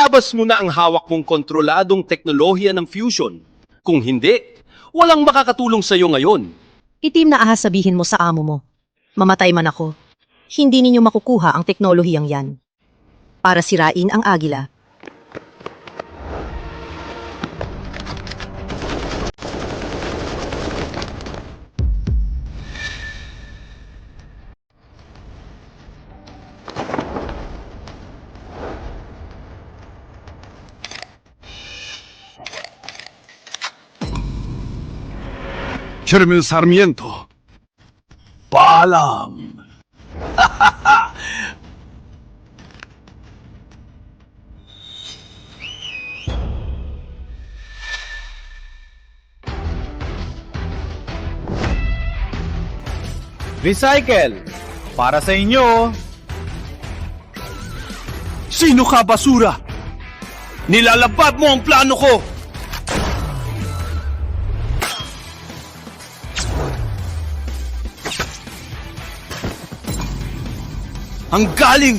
Ilabas mo na ang hawak mong kontroladong teknolohiya ng fusion. Kung hindi, walang makakatulong sa'yo ngayon. Itim na ahas sabihin mo sa amo mo. Mamatay man ako, hindi ninyo makukuha ang teknolohiyang yan. Para sirain ang agila. Chairman Sarmiento. Paalam. Recycle! Para sa inyo! Sino ka, basura? Nilalabag mo ang plano ko! Ang galing!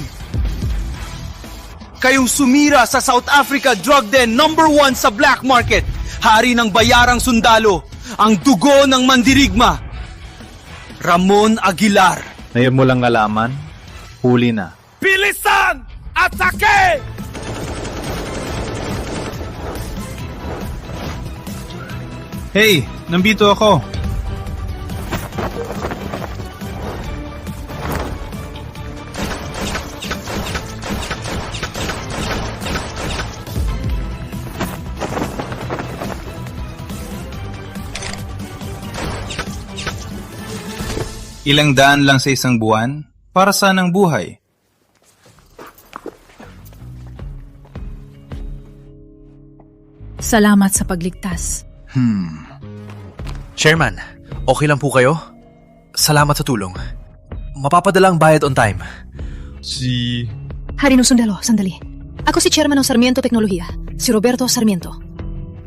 Kayong sumira sa South Africa drug den #1 sa black market. Hari ng bayarang sundalo. Ang dugo ng mandirigma. Ramon Aguilar. Ngayon mo lang nalaman, huli na. Bilisan! Atake! Hey, nandito ako. Ilang daan lang sa isang buwan? Para saan ang buhay? Salamat sa pagligtas. Chairman, okay lang po kayo? Salamat sa tulong. Mapapadala ang bayad on time. Harinong Sundalo, sandali. Ako si Chairman ng Sarmiento Teknolohiya, si Roberto Sarmiento.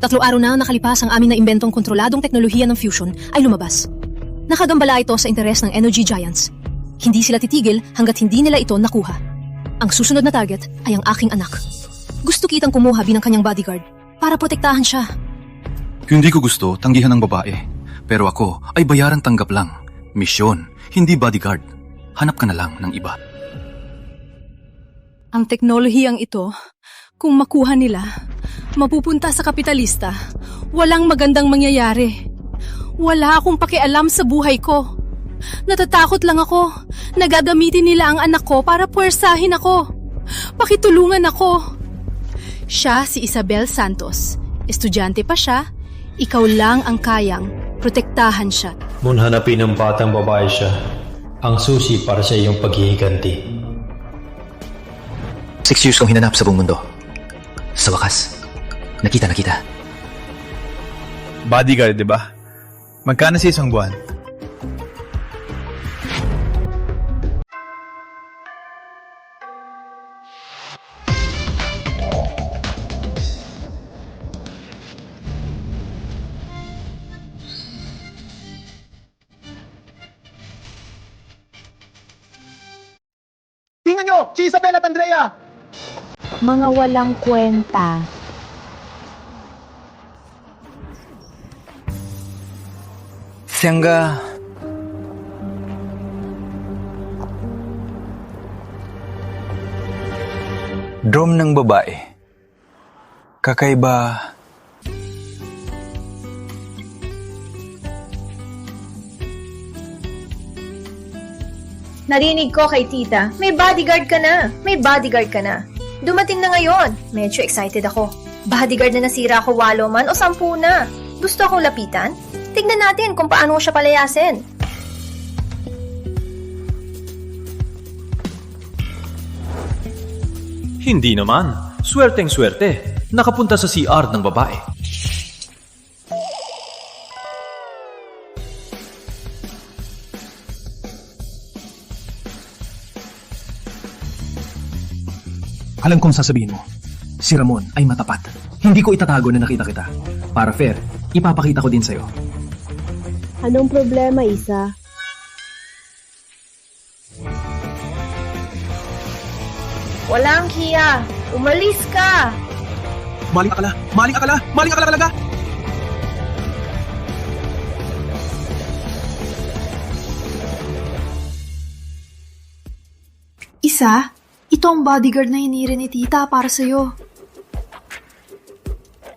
3 araw na nakalipas ang aming naimbentong kontroladong teknolohiya ng fusion ay lumabas. Nakagambala ito sa interes ng energy giants. Hindi sila titigil hanggat hindi nila ito nakuha. Ang susunod na target ay ang aking anak. Gusto kitang kumuha bilang kanyang bodyguard para protektahan siya. Kung hindi ko gusto, tanggihan ng babae. Pero ako ay bayaran tanggap lang. Misyon, hindi bodyguard. Hanap ka na lang ng iba. Ang teknolohiyang ito, kung makuha nila, mapupunta sa kapitalista. Walang magandang mangyayari. Wala akong pakialam sa buhay ko. Natatakot lang ako. Nagagamitin nila ang anak ko para puwersahin ako. Pakitulungan ako. Siya si Isabel Santos. Estudyante pa siya. Ikaw lang ang kayang protektahan siya. Mun hanapin ng batang babae siya. Ang susi para sa iyong paghihiganti. 6 years kong hinanap sa buong mundo. Sa wakas, nakita. Bodyguard, di ba? Magkano sa isang buwan? Tingnan nyo! Si Isabel at Andrea! Mga walang kwenta. Siyangga. Drum ng babae. Kakaiba. Narinig ko kay tita, may bodyguard ka na. May bodyguard ka na. Dumating na ngayon. Medyo excited ako. Bodyguard na nasira ko 8 man o 10 na. Gusto akong lapitan? Tignan natin kung paano ko siya palayasin. Hindi naman. Swerteng swerte. Nakapunta sa CR ng babae. Alam kong sasabihin mo, si Ramon ay matapat. Hindi ko itatago na nakita kita. Para fair, ipapakita ko din sa'yo. Anong problema, Isa? Walang hiya. Umalis ka! Maling akala! Maling akala! Maling akala talaga! Isa, ito ang bodyguard na hinire ni tita para sa'yo.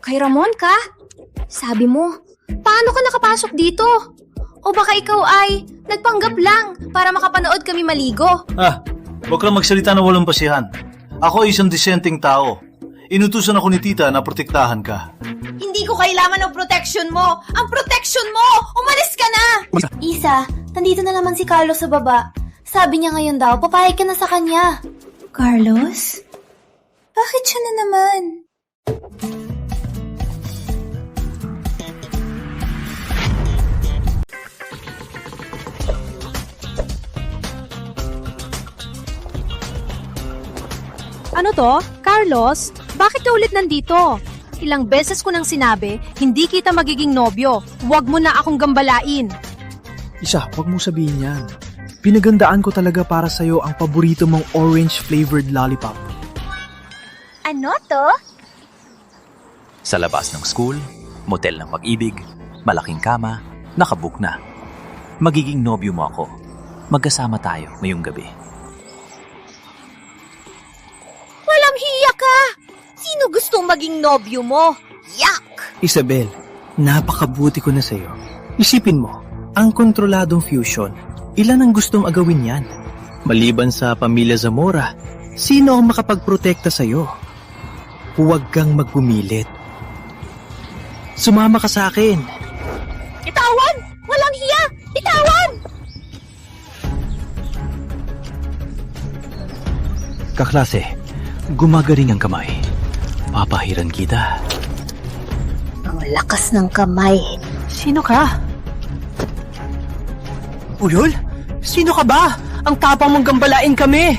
Kay Ramon ka? Sabi mo, paano ka nakapasok dito? O baka ikaw ay nagpanggap lang para makapanood kami maligo? Huwag kang magsalita na walang pasihan. Ako ay isang disenteng tao. Inutusan ako ni tita na protektahan ka. Hindi ko kailangan ng protection mo! Ang protection mo! Umalis ka na! Isa, nandito na naman si Carlos sa baba. Sabi niya ngayon daw, papayag ka na sa kanya. Carlos? Bakit siya na naman? Ano to? Carlos? Bakit ka ulit nandito? Ilang beses ko nang sinabi, hindi kita magiging nobyo. Huwag mo na akong gambalain. Isa, huwag mo sabihin yan. Pinagandaan ko talaga para sa'yo ang paborito mong orange-flavored lollipop. Ano to? Sa labas ng school, motel ng pag-ibig, malaking kama, nakabook na. Magiging nobyo mo ako. Magkasama tayo ngayong gabi. Walang hiya ka! Sino gustong maging nobyo mo? Yak! Isabel, napakabuti ko na sa'yo. Isipin mo, ang kontroladong fusion, ilan ang gustong agawin yan? Maliban sa pamilya Zamora, sino ang makapagprotekta sa'yo? Huwag kang magpumilit. Sumama ka sa akin. Itawan! Walang hiya! Itawan! Kaklase, gumagaling ang kamay. Papahiran kita. Ang lakas ng kamay. Sino ka? Ulol? Sino ka ba? Ang tapang mong gambalain kami!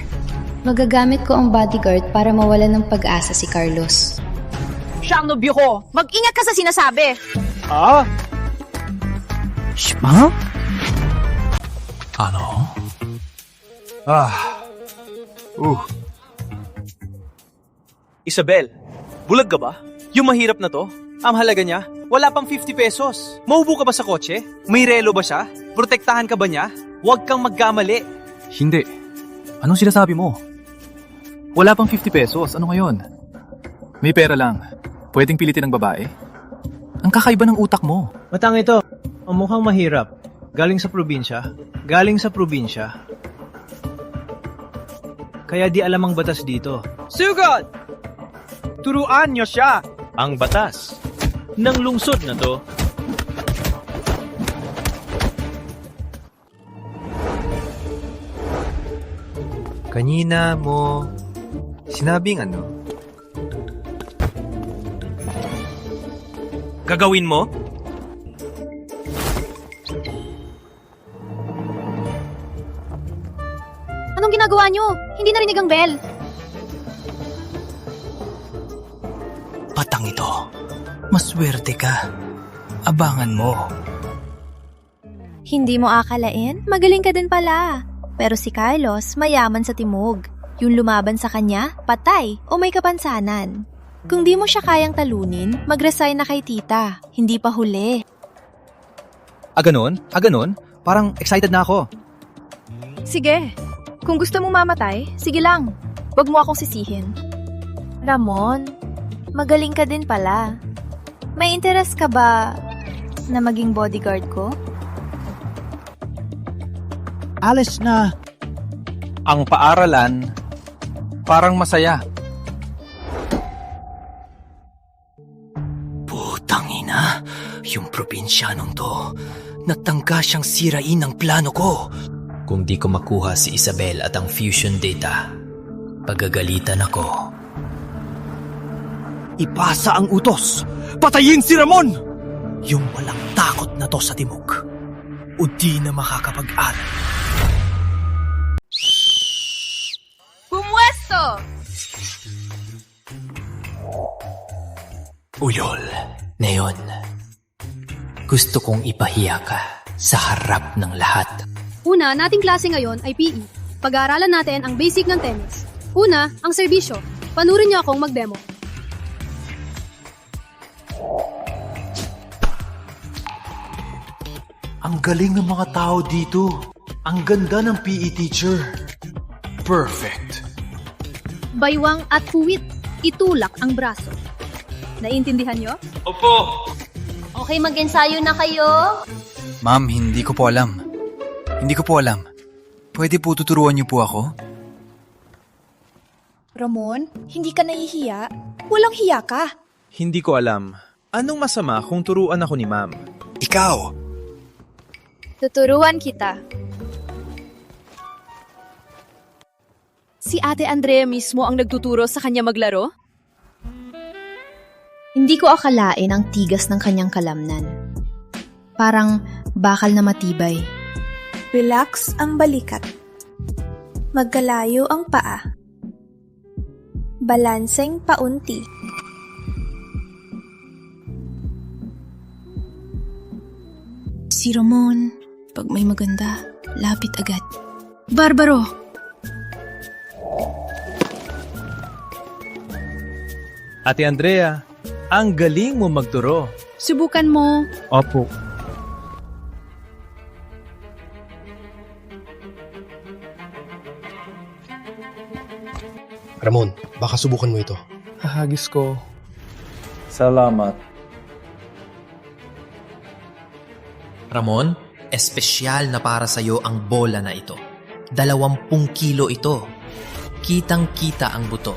Magagamit ko ang bodyguard para mawalan ng pag-asa si Carlos. Siya ang nobyo ko. Mag-ingat ka sa sinasabi. Shma? Ano? Isabel, bulag ka ba? Yung mahirap na to, ang halaga niya, wala pang 50 pesos. Maubo ka ba sa kotse? May relo ba siya? Protektahan ka ba niya? Huwag kang magkamali. Hindi. Anong sinasabi mo? Wala pang 50 pesos. Ano ngayon? May pera lang. Pwedeng pilitin ng babae? Ang kakaiba ng utak mo. Matang ito, ang mukhang mahirap. Galing sa probinsya. Kaya di alam ang batas dito. Sugod! Turuan niyo siya ang batas ng lungsod na to. Kanina mo sinabing ano? Gagawin mo? Anong ginagawa niyo? Hindi narinig ang bell. Patang ito. Maswerte ka. Abangan mo. Hindi mo akalain? Magaling ka din pala. Pero si Carlos, mayaman sa timog. Yung lumaban sa kanya, patay o may kapansanan. Kung di mo siya kayang talunin, mag-resign na kay tita. Hindi pa huli. Ganon? Parang excited na ako. Sige, kung gusto mong mamatay, sige lang. Huwag mo akong sisihin. Ramon, magaling ka din pala. May interest ka ba na maging bodyguard ko? Alis na. Ang paaralan, parang masaya. Putang ina, yung probinsyanong to, natangka siyang sirain ang plano ko. Kung di ko makuha si Isabel at ang fusion data, pagagalitan ako. Ipasa ang utos. Patayin si Ramon! Yung walang takot na to sa timog. O di na makakapag-aral. Pumwesto! Ulol, ngayon, gusto kong ipahiya ka sa harap ng lahat. Una, nating klase ngayon ay PE. Pag-aaralan natin ang basic ng tennis. Una, ang serbisyo. Panurin niyo akong mag-demo. Ang galing ng mga tao dito. Ang ganda ng PE teacher. Perfect. Baywang at puwit, itulak ang braso. Naiintindihan niyo? Opo! Okay, mag-ensayo na kayo. Ma'am, hindi ko po alam. Hindi ko po alam. Pwede po tuturuan niyo po ako? Ramon, hindi ka nahihiya? Walang hiya ka. Hindi ko alam. Anong masama kung turuan ako ni ma'am? Ikaw! Tuturuan kita. Si Ate Andrea mismo ang nagtuturo sa kanya maglaro? Hindi ko akalain ang tigas ng kanyang kalamnan. Parang bakal na matibay. Relax ang balikat. Magkalayo ang paa. Balanseng paunti. Si Ramon, pag may maganda, lapit agad. Barbaro! Ate Andrea, ang galing mo magturo. Subukan mo. Opo. Ramon, baka subukan mo ito. Hahagis ko. Salamat. Ramon, espesyal na para sa'yo ang bola na ito. 20 kilo ito. Kitang-kita ang buto.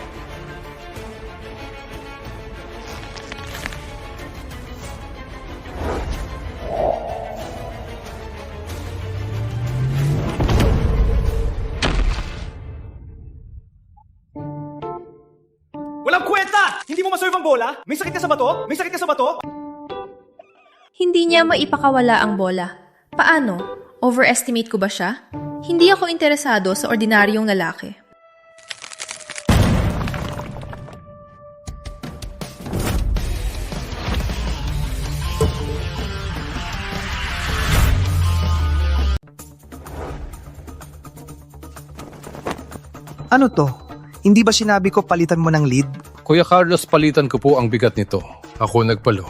Walang kwenta! Hindi mo maserve ang bola? May sakit ka sa bato? May sakit ka sa bato? Hindi niya maipakawala ang bola. Paano? Overestimate ko ba siya? Hindi ako interesado sa ordinaryong lalaki. Ano to? Hindi ba sinabi ko palitan mo ng lead? Kuya Carlos, palitan ko po ang bigat nito. Ako nagpalo.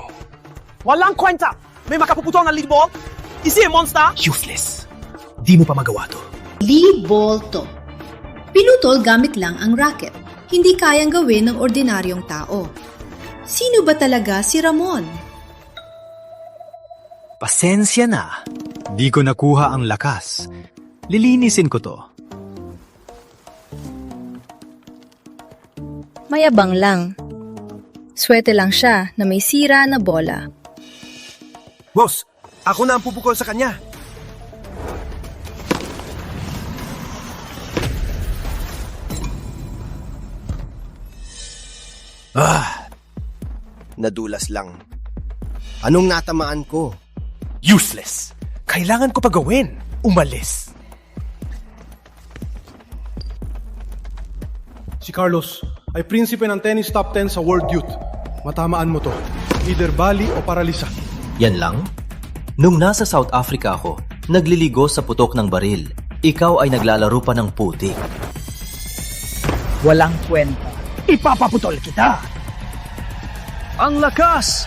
Walang kwenta! May makapuputo ang lead ball? Is he a monster? Useless. Di mo pa magawa to. Lead ball to. Pinutol gamit lang ang racket. Hindi kayang gawin ng ordinaryong tao. Sino ba talaga si Ramon? Pasensya na. Di ko nakuha ang lakas. Lilinisin ko to. Mayabang lang. Swerte lang siya na may sira na bola. Boss, ako na ang pupukol sa kanya. Nadulas lang. Anong natamaan ko? Useless. Kailangan ko pa gawin. Umalis. Si Carlos ay prinsipe ng tennis top 10 sa World Youth. Matamaan mo to. Either bali o paralisa. Yan lang? Nung nasa South Africa ako, nagliligo sa putok ng baril. Ikaw ay naglalaro pa ng putik. Walang kwenta. Ipapaputol kita! Ang lakas!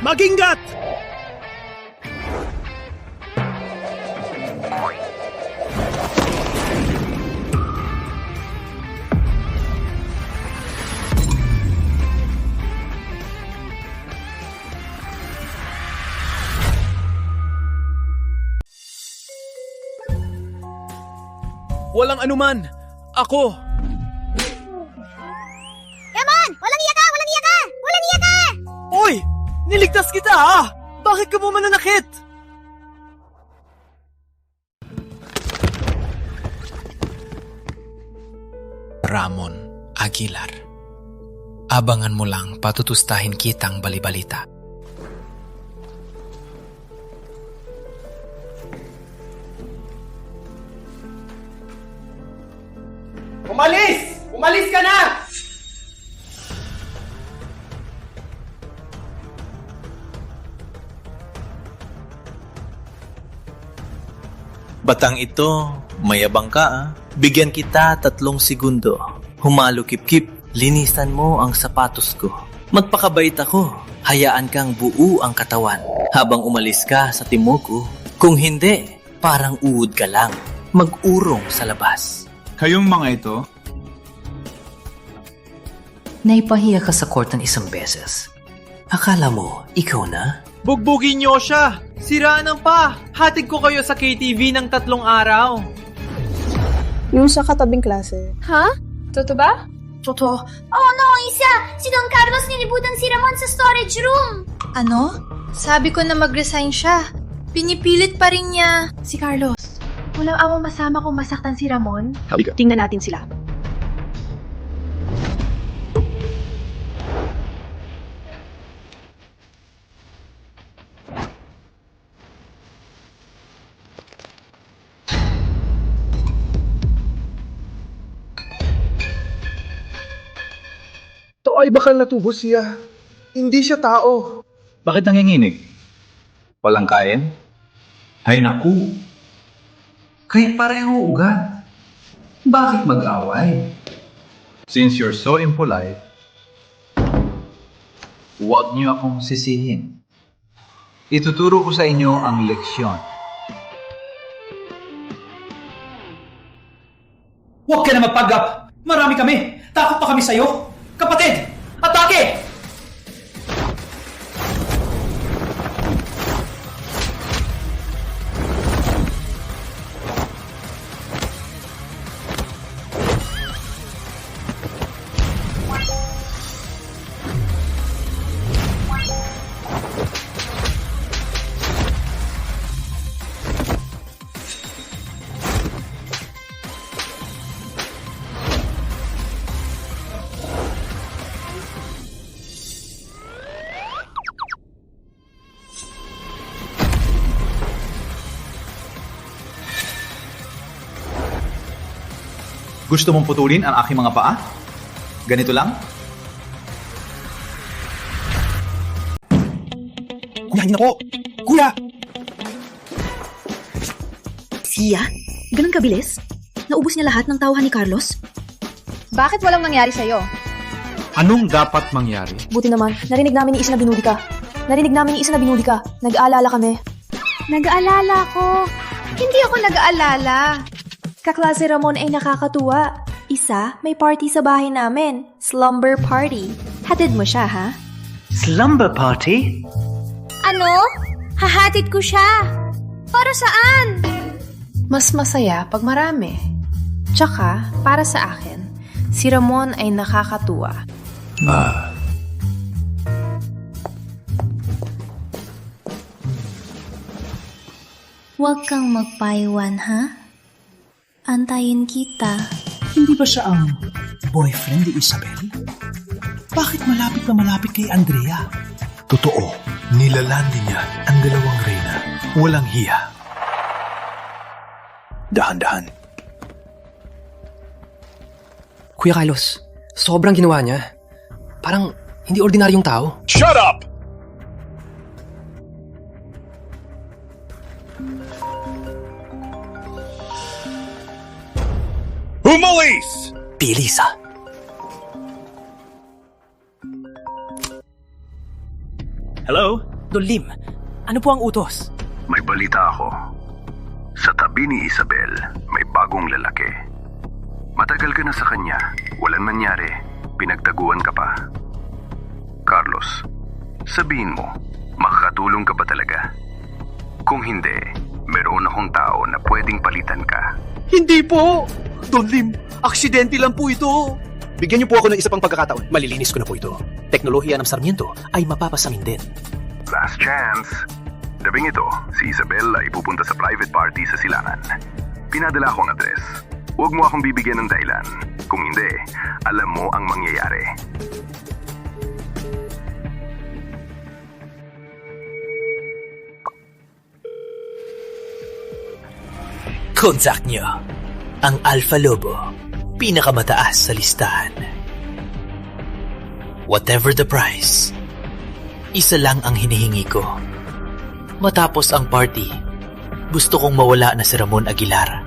Magingat! Walang anuman! Ako! Ramon! Walang iya ka! Walang iya ka! Walang iya ka! Oy! Niligtas kita ha! Bakit ka mo mananakit? Ramon Aguilar. Abangan mo lang patutustahin kitang balibalita. Umalis! Umalis ka na! Batang ito, mayabang ka ah. Bigyan kita 3 segundo. Humalo kip-kip, linisan mo ang sapatos ko. Magpakabait ako. Hayaan kang buo ang katawan habang umalis ka sa timog ko. Kung hindi, parang uod ka lang. Mag-urong sa labas. Kayong mga ito, Naipahiya ka sa court ng isang beses. Akala mo, ikaw na? Bugbugin niyo siya! Siraan ang pa! Hatid ko kayo sa KTV ng 3 araw! Yung sa katabing klase. Ha? Totoo ba? Totoo. Oh no, isa! Si Don Carlos nilibutan si Ramon sa storage room! Ano? Sabi ko na mag-resign siya. Pinipilit pa rin niya. Si Carlos. Walang amang masama kung masaktan si Ramon. Halika. Tingnan natin sila. To ay bakal natubos siya. Hindi siya tao. bakit nanginginig? Walang kain? Ay naku! Kaya parehong ugat. Bakit mag-away? Since you're so impolite, huwag niyo akong sisihin. Ituturo ko sa inyo ang leksyon. Huwag ka na magpanggap! Marami kami! Takot pa kami sa'yo! Kapatid! Atake! Gusto mong putulin ang aking mga paa? Ganito lang? Kuya, hindi na ko! Kuya! Siya? Ganun kabilis? Naubos niya lahat ng tauhan ni Carlos? Bakit walang nangyari sa'yo? Anong dapat mangyari? Buti naman, narinig namin ni Isa na binuli ka. Nag-aalala kami. Nag-aalala ko. Hindi ako nag-aalala. Kaklase Ramon ay nakakatuwa. Isa, may party sa bahay namin. Slumber party. Hatid mo siya, ha? Slumber party? Ano? Hahatid ko siya. Para saan? Mas masaya pag marami. Tsaka, para sa akin, si Ramon ay nakakatuwa. Huwag kang magpaiwan, ha? Antayin kita. Hindi ba siya ang boyfriend ni Isabel? Bakit malapit na malapit kay Andrea? Totoo, nilalandi niya ang dalawang reyna. Walang hiya. Dahan-dahan. Kuya Carlos, sobrang ginawa niya. Parang hindi ordinaryong tao. Shut up! Umalis! Bilis ha. Hello? Don Lim, ano po ang utos? May balita ako. Sa tabi ni Isabel, may bagong lalaki. Matagal ka na sa kanya. Walang nangyari. Pinagtaguan ka pa. Carlos, sabihin mo, makakatulong ka ba talaga? Kung hindi, meron akong tao na pwedeng palitan ka. Hindi po! Don Lim, aksidente lang po ito. Bigyan niyo po ako ng isa pang pagkakataon. Malilinis ko na po ito. Teknolohiya ng Sarmiento ay mapapasamin din. Last chance. Gabing ito, si Isabel ay pupunta sa private party sa Silangan. Pinadala ko ang address. Huwag mo akong bibigyan ng dahilan. Kung hindi, alam mo ang mangyayari. Contact niyo ang Alpha Lobo, pinakamataas sa listahan. Whatever the price, isa lang ang hinihingi ko. Matapos ang party, gusto kong mawala na si Ramon Aguilar.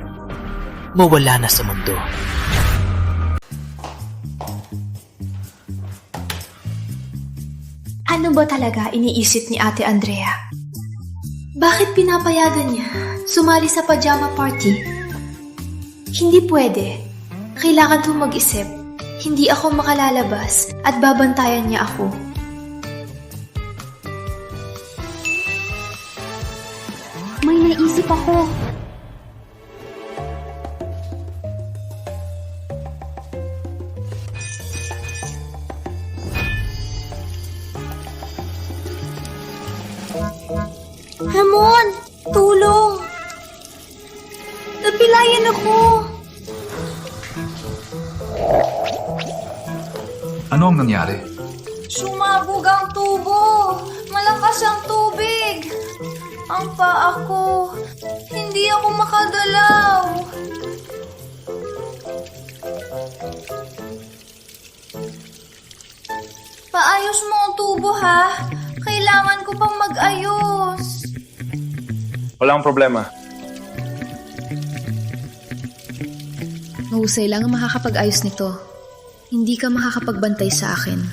mawala na sa mundo. Ano ba talaga iniisip ni Ate Andrea? Bakit pinapayagan niya sumali sa pajama party? Hindi pwede. Kailangan kong mag-isip. Hindi ako makalalabas at babantayan niya ako. May naisip ako. Ramon! Tulong! Napilayan ako! Ano ang nangyari? Sumabog ang tubo! Malakas ang tubig! Ang paa ko! Hindi ako makagalaw! Paayos mo ang tubo, ha? Kailangan ko pang mag-ayos. Walang problema. Mahusay lang ang makakapag-ayos nito. Hindi ka makakapagbantay sa akin.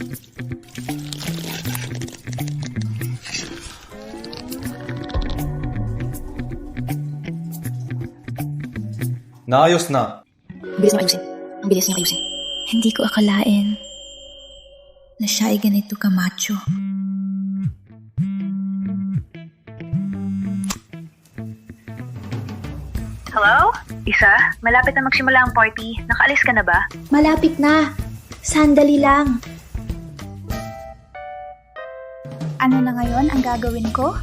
Naayos na. Ang bilis niya ayusin. Ang bilis niya ayusin. Hindi ko akalain na siya ay ganito kamacho. Hello? Isa? Malapit na magsimula ang party. Nakaalis ka na ba? Malapit na. Sandali lang. Ano na ngayon ang gagawin ko?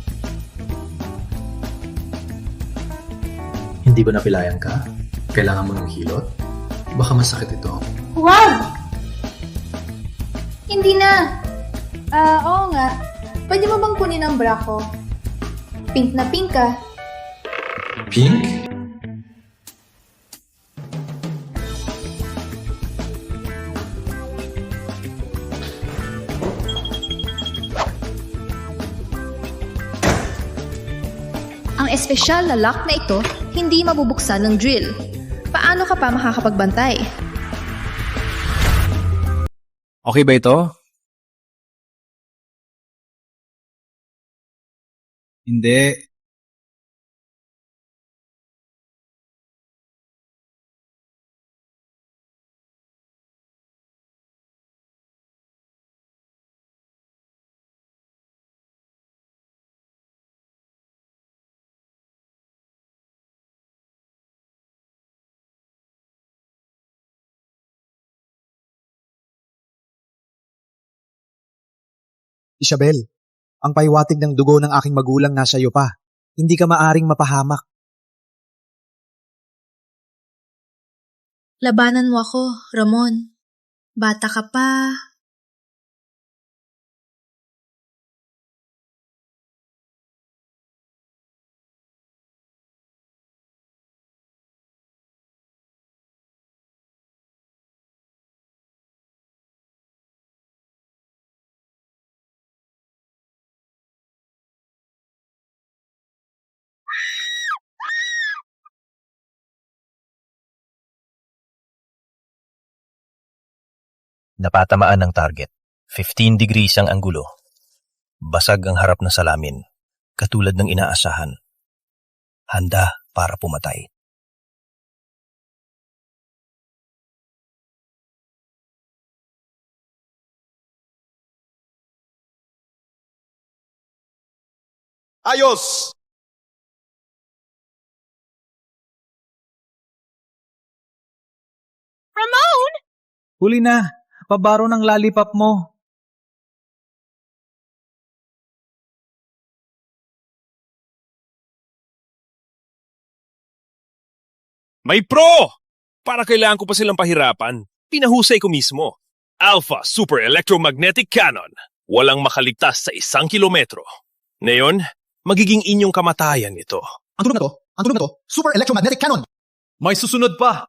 Hindi ba napilayan ka? Kailangan mo ng hilot? Baka masakit ito. Huwag! Hindi na. Oo nga. Pwede mo bang kunin ang bra ko? Pink na pink ka. Pink? Ang espesyal na lock na ito, hindi mabubuksan ng drill. Paano ka pa makakapagbantay? Okay ba ito? Hindi. Isabel, ang paiwatig ng dugo ng aking magulang nasa iyo pa. Hindi ka maaring mapahamak. Labanan mo ako, Ramon. Bata ka pa. Napatamaan ng target. 15 degrees ang anggulo. Basag ang harap ng salamin, katulad ng inaasahan. Handa para pumatay. Ayos! Ramon! Huli na. Pabaro ng lollipop mo. May pro! Para kailangan ko pa silang pahirapan, pinahusay ko mismo. Alpha Super Electromagnetic Cannon. Walang makaligtas sa 1 kilometro. Ngayon, magiging inyong kamatayan ito. Ang tunog na to, Super Electromagnetic Cannon. May susunod pa.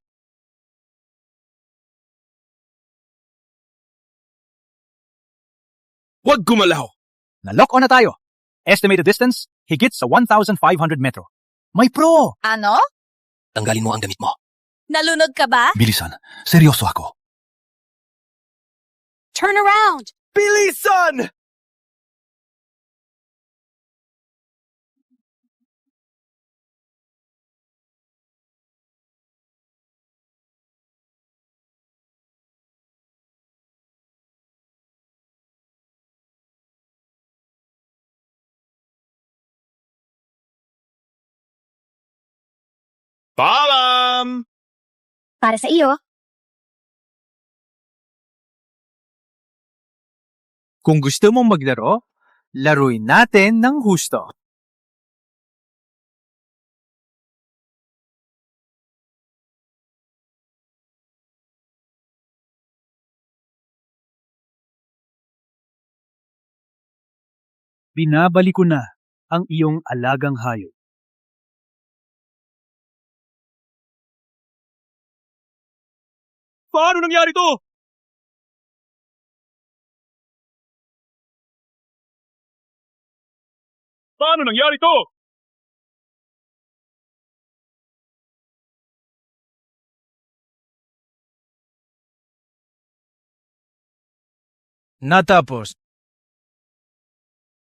Huwag gumalaw! Na-lock on na tayo. Estimated distance, higit sa 1,500 metro. May pro! Ano? Tanggalin mo ang damit mo. Nalunod ka ba? Bilisan, seryoso ako. Turn around! Bilisan! Paalam! Para sa iyo. Kung gusto mong maglaro, laruin natin ng husto. Binabalik ko na ang iyong alagang hayop. Paano nangyari to? Paano nangyari to? Natapos.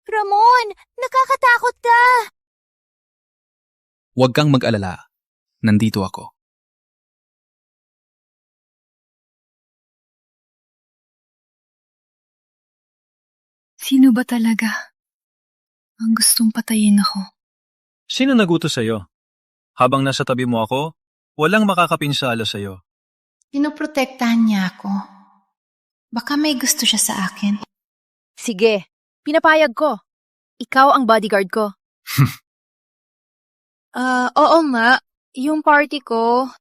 Ramon, nakakatakot ka! Huwag kang mag-alala. Nandito ako. Sino ba talaga ang gustong patayin ako? Sino nagutos sa'yo? Habang nasa tabi mo ako, walang makakapinsala sa'yo. Pinoprotektahan niya ako. Baka may gusto siya sa akin. Sige, pinapayag ko. Ikaw ang bodyguard ko. Oo nga. Yung party ko,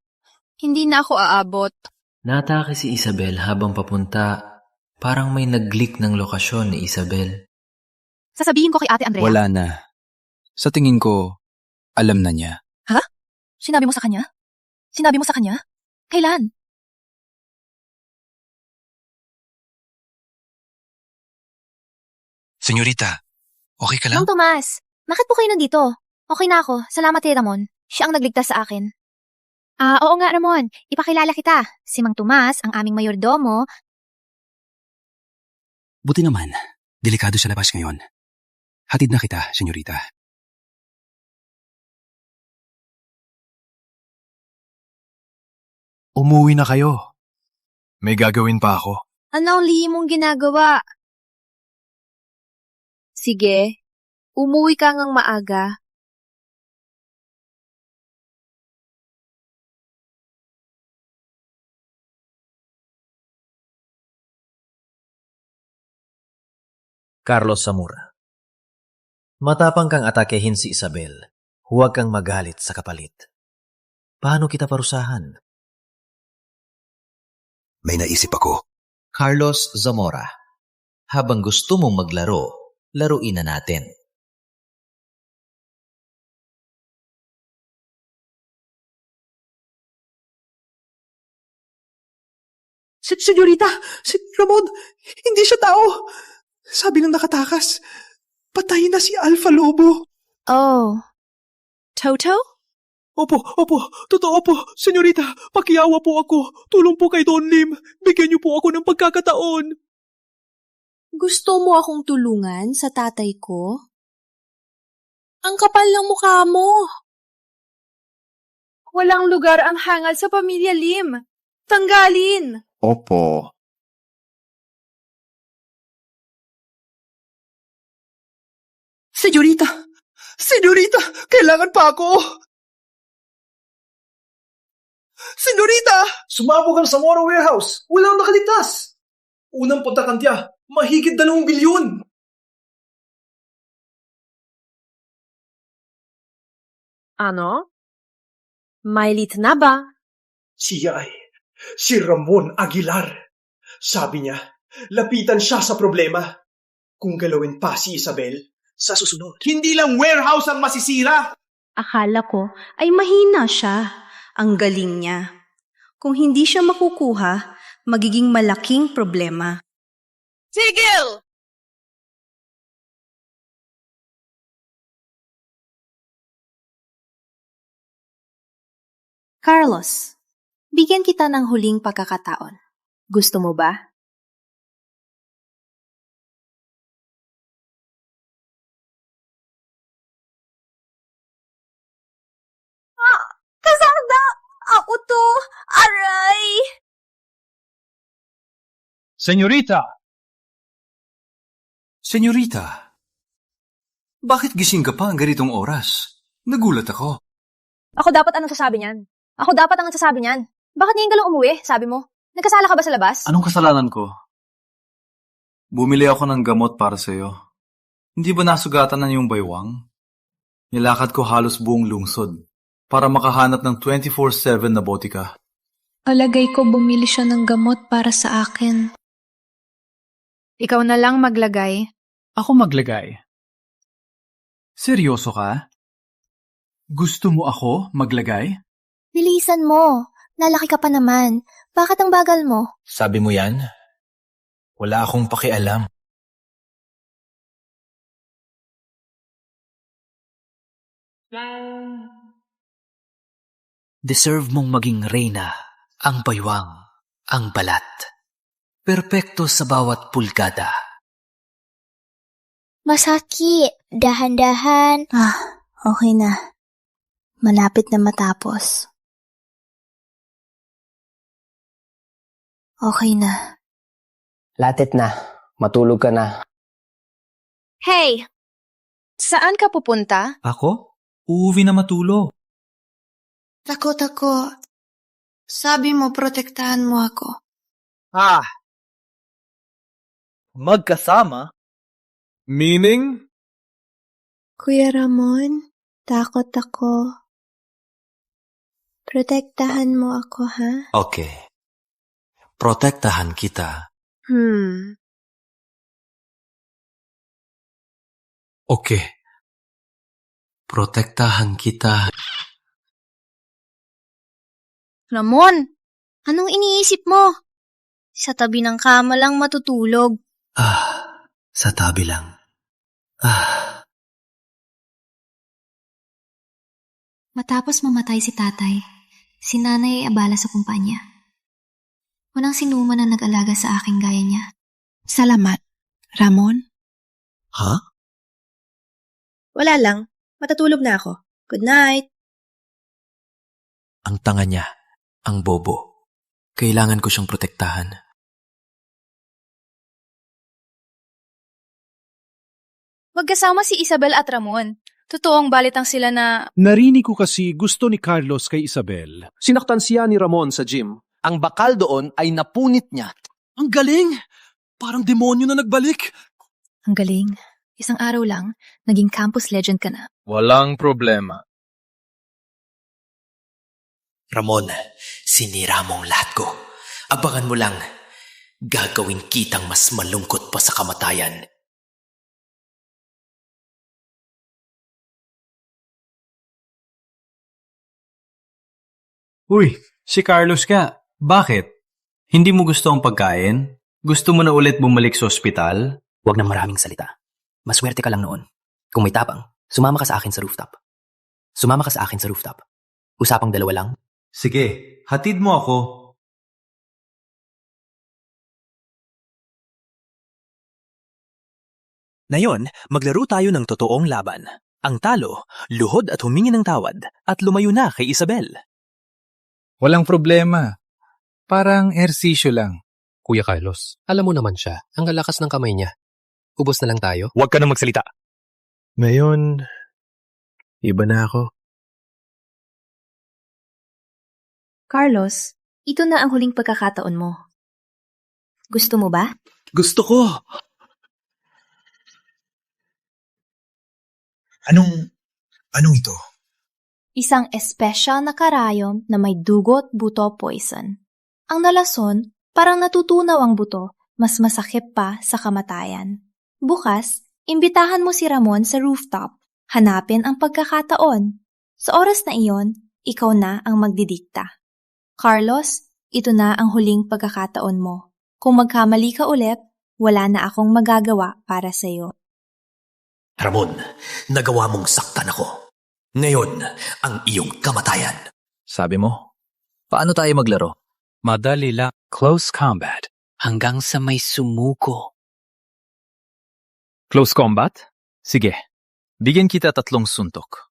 hindi na ako aabot. Natake si Isabel habang papunta. Parang may nag-leak ng lokasyon ni Isabel. Sasabihin ko kay Ate Andrea. Wala na. Sa tingin ko, alam na niya. Ha? Sinabi mo sa kanya? Sinabi mo sa kanya? Kailan? Senyorita, okay ka lang? Mang Tomas, bakit po kayo nandito? Okay na ako. Salamat kay Ramon. Siya ang nagligtas sa akin. Oo nga, Ramon. Ipakilala kita. Si Mang Tomas, ang aming mayordomo. Buti naman. Delikado sa labas ngayon. Hatid na kita, senyorita. Umuwi na kayo. May gagawin pa ako. Ano ang lihim mong ginagawa? Sige, umuwi ka ngang maaga. Carlos Zamora. Matapang kang atakehin si Isabel. Huwag kang magalit sa kapalit. Paano kita parusahan? May naisip ako. Carlos Zamora. Habang gusto mong maglaro, laruin na natin. Senyorita, si Ramon, hindi siya tao. Sabi ng nakatakas, patay na si Alpha Lobo. Oh. Toto? Opo, totoo po. Senyorita, pakiawa po ako. Tulong po kay Don Lim. Bigyan niyo po ako ng pagkakataon. Gusto mo akong tulungan sa tatay ko? Ang kapal ng mukha mo. Walang lugar ang hangal sa pamilya Lim. Tanggalin! Opo. Senyorita, kailangan pa ako. Senyorita! Sumabog ang Zamora Warehouse. Walang nakaligtas. Unang pagkakantya, mahigit 2 bilyon. Ano? Mailit na ba? Siya ay si Ramon Aguilar. Sabi niya, lapitan siya sa problema. Kung galawin pa si Isabel, sa susunod. Hindi lang warehouse ang masisira. Akala ko ay mahina siya. Ang galing niya. Kung hindi siya makukuha, magiging malaking problema. Tigil! Carlos, Bigyan kita ng huling pagkakataon. Gusto mo ba? Kasada! Ako to! Aray! Senyorita! Senyorita, bakit gising ka pa ang ganitong oras? Nagulat ako. Ako dapat ang nagsasabi niyan. Ako dapat ang nagsasabi niyan. Bakit ngayon ka lang umuwi, sabi mo? Nagkasala ka ba sa labas? Anong kasalanan ko? Bumili ako ng gamot para sa'yo. Hindi ba nasugatan na yung baywang? Nilakad ko halos buong lungsod para makahanap ng 24/7 na botika. Alagay ko bumili siya ng gamot para sa akin. Ikaw na lang maglagay. Ako maglagay. Seryoso ka? Gusto mo ako maglagay? Bilisan mo. Lalaki ka pa naman. Bakit ang bagal mo? Sabi mo yan? Wala akong pakialam. Deserve mong maging reyna, ang baywang, ang balat. Perpekto sa bawat pulgada. Masakit. Dahan-dahan. Okay na. Malapit na matapos. Okay na. Latit na. Matulog ka na. Hey! Saan ka pupunta? Ako? Uuwi na matulog. Takot ako. Sabi mo, protektahan mo ako. Magkasama? Meaning? Kuya Ramon, takot ako. Protektahan mo ako, ha? Okay. Protektahan kita. Okay. Protektahan kita. Ramon, anong iniisip mo? Sa tabi ng kama lang matutulog. Sa tabi lang. Matapos mamatay si tatay, si nanay ay abala sa kumpanya. Walang sinuman na nag-alaga sa aking gaya niya. Salamat. Ramon? Ha? Wala lang. Matutulog na ako. Good night. Ang tanga niya, ang bobo. Kailangan ko siyang protektahan. Magkasama si Isabel at Ramon. Totoong balitang sila na... Narinig ko kasi gusto ni Carlos kay Isabel. Sinaktan siya ni Ramon sa gym. Ang bakal doon ay napunit niya. Ang galing! Parang demonyo na nagbalik. Ang galing. Isang araw lang, naging campus legend ka na. Walang problema. Ramon, sinira mo ang lahat ko. Abangan mo lang. Gagawin kitang mas malungkot pa sa kamatayan. Uy, si Carlos ka. Bakit? Hindi mo gusto ang pagkain? Gusto mo na ulit bumalik sa ospital? Huwag nang maraming salita. Maswerte ka lang noon. Kung may tapang, sumama ka sa akin sa rooftop. Sumama ka sa akin sa rooftop. Usapang dalawa lang. Sige, hatid mo ako. Ngayon, maglaro tayo ng totoong laban. Ang talo, luhod at humingi ng tawad at lumayo na kay Isabel. Walang problema. Parang ersisyo lang. Kuya Carlos, alam mo naman siya. Ang lalakas ng kamay niya. Ubos na lang tayo. Huwag ka na magsalita. Ngayon, iba na ako. Carlos, ito na ang huling pagkakataon mo. Gusto mo ba? Gusto ko. Anong ito? Isang espesyal na karayom na may dugot buto poison. Ang nalason, parang natutunaw ang buto, mas masakit pa sa kamatayan. Bukas, imbitahan mo si Ramon sa rooftop. Hanapin ang pagkakataon. Sa oras na iyon, ikaw na ang magdidikta. Carlos, ito na ang huling pagkakataon mo. Kung magkamali ka ulit, wala na akong magagawa para sa'yo. Ramon, nagawa mong saktan ako. Ngayon, ang iyong kamatayan. Sabi mo, Paano tayo maglaro? Madali lang. Close combat. Hanggang sa may sumuko. Close combat? Sige. Bigyan kita 3 suntok.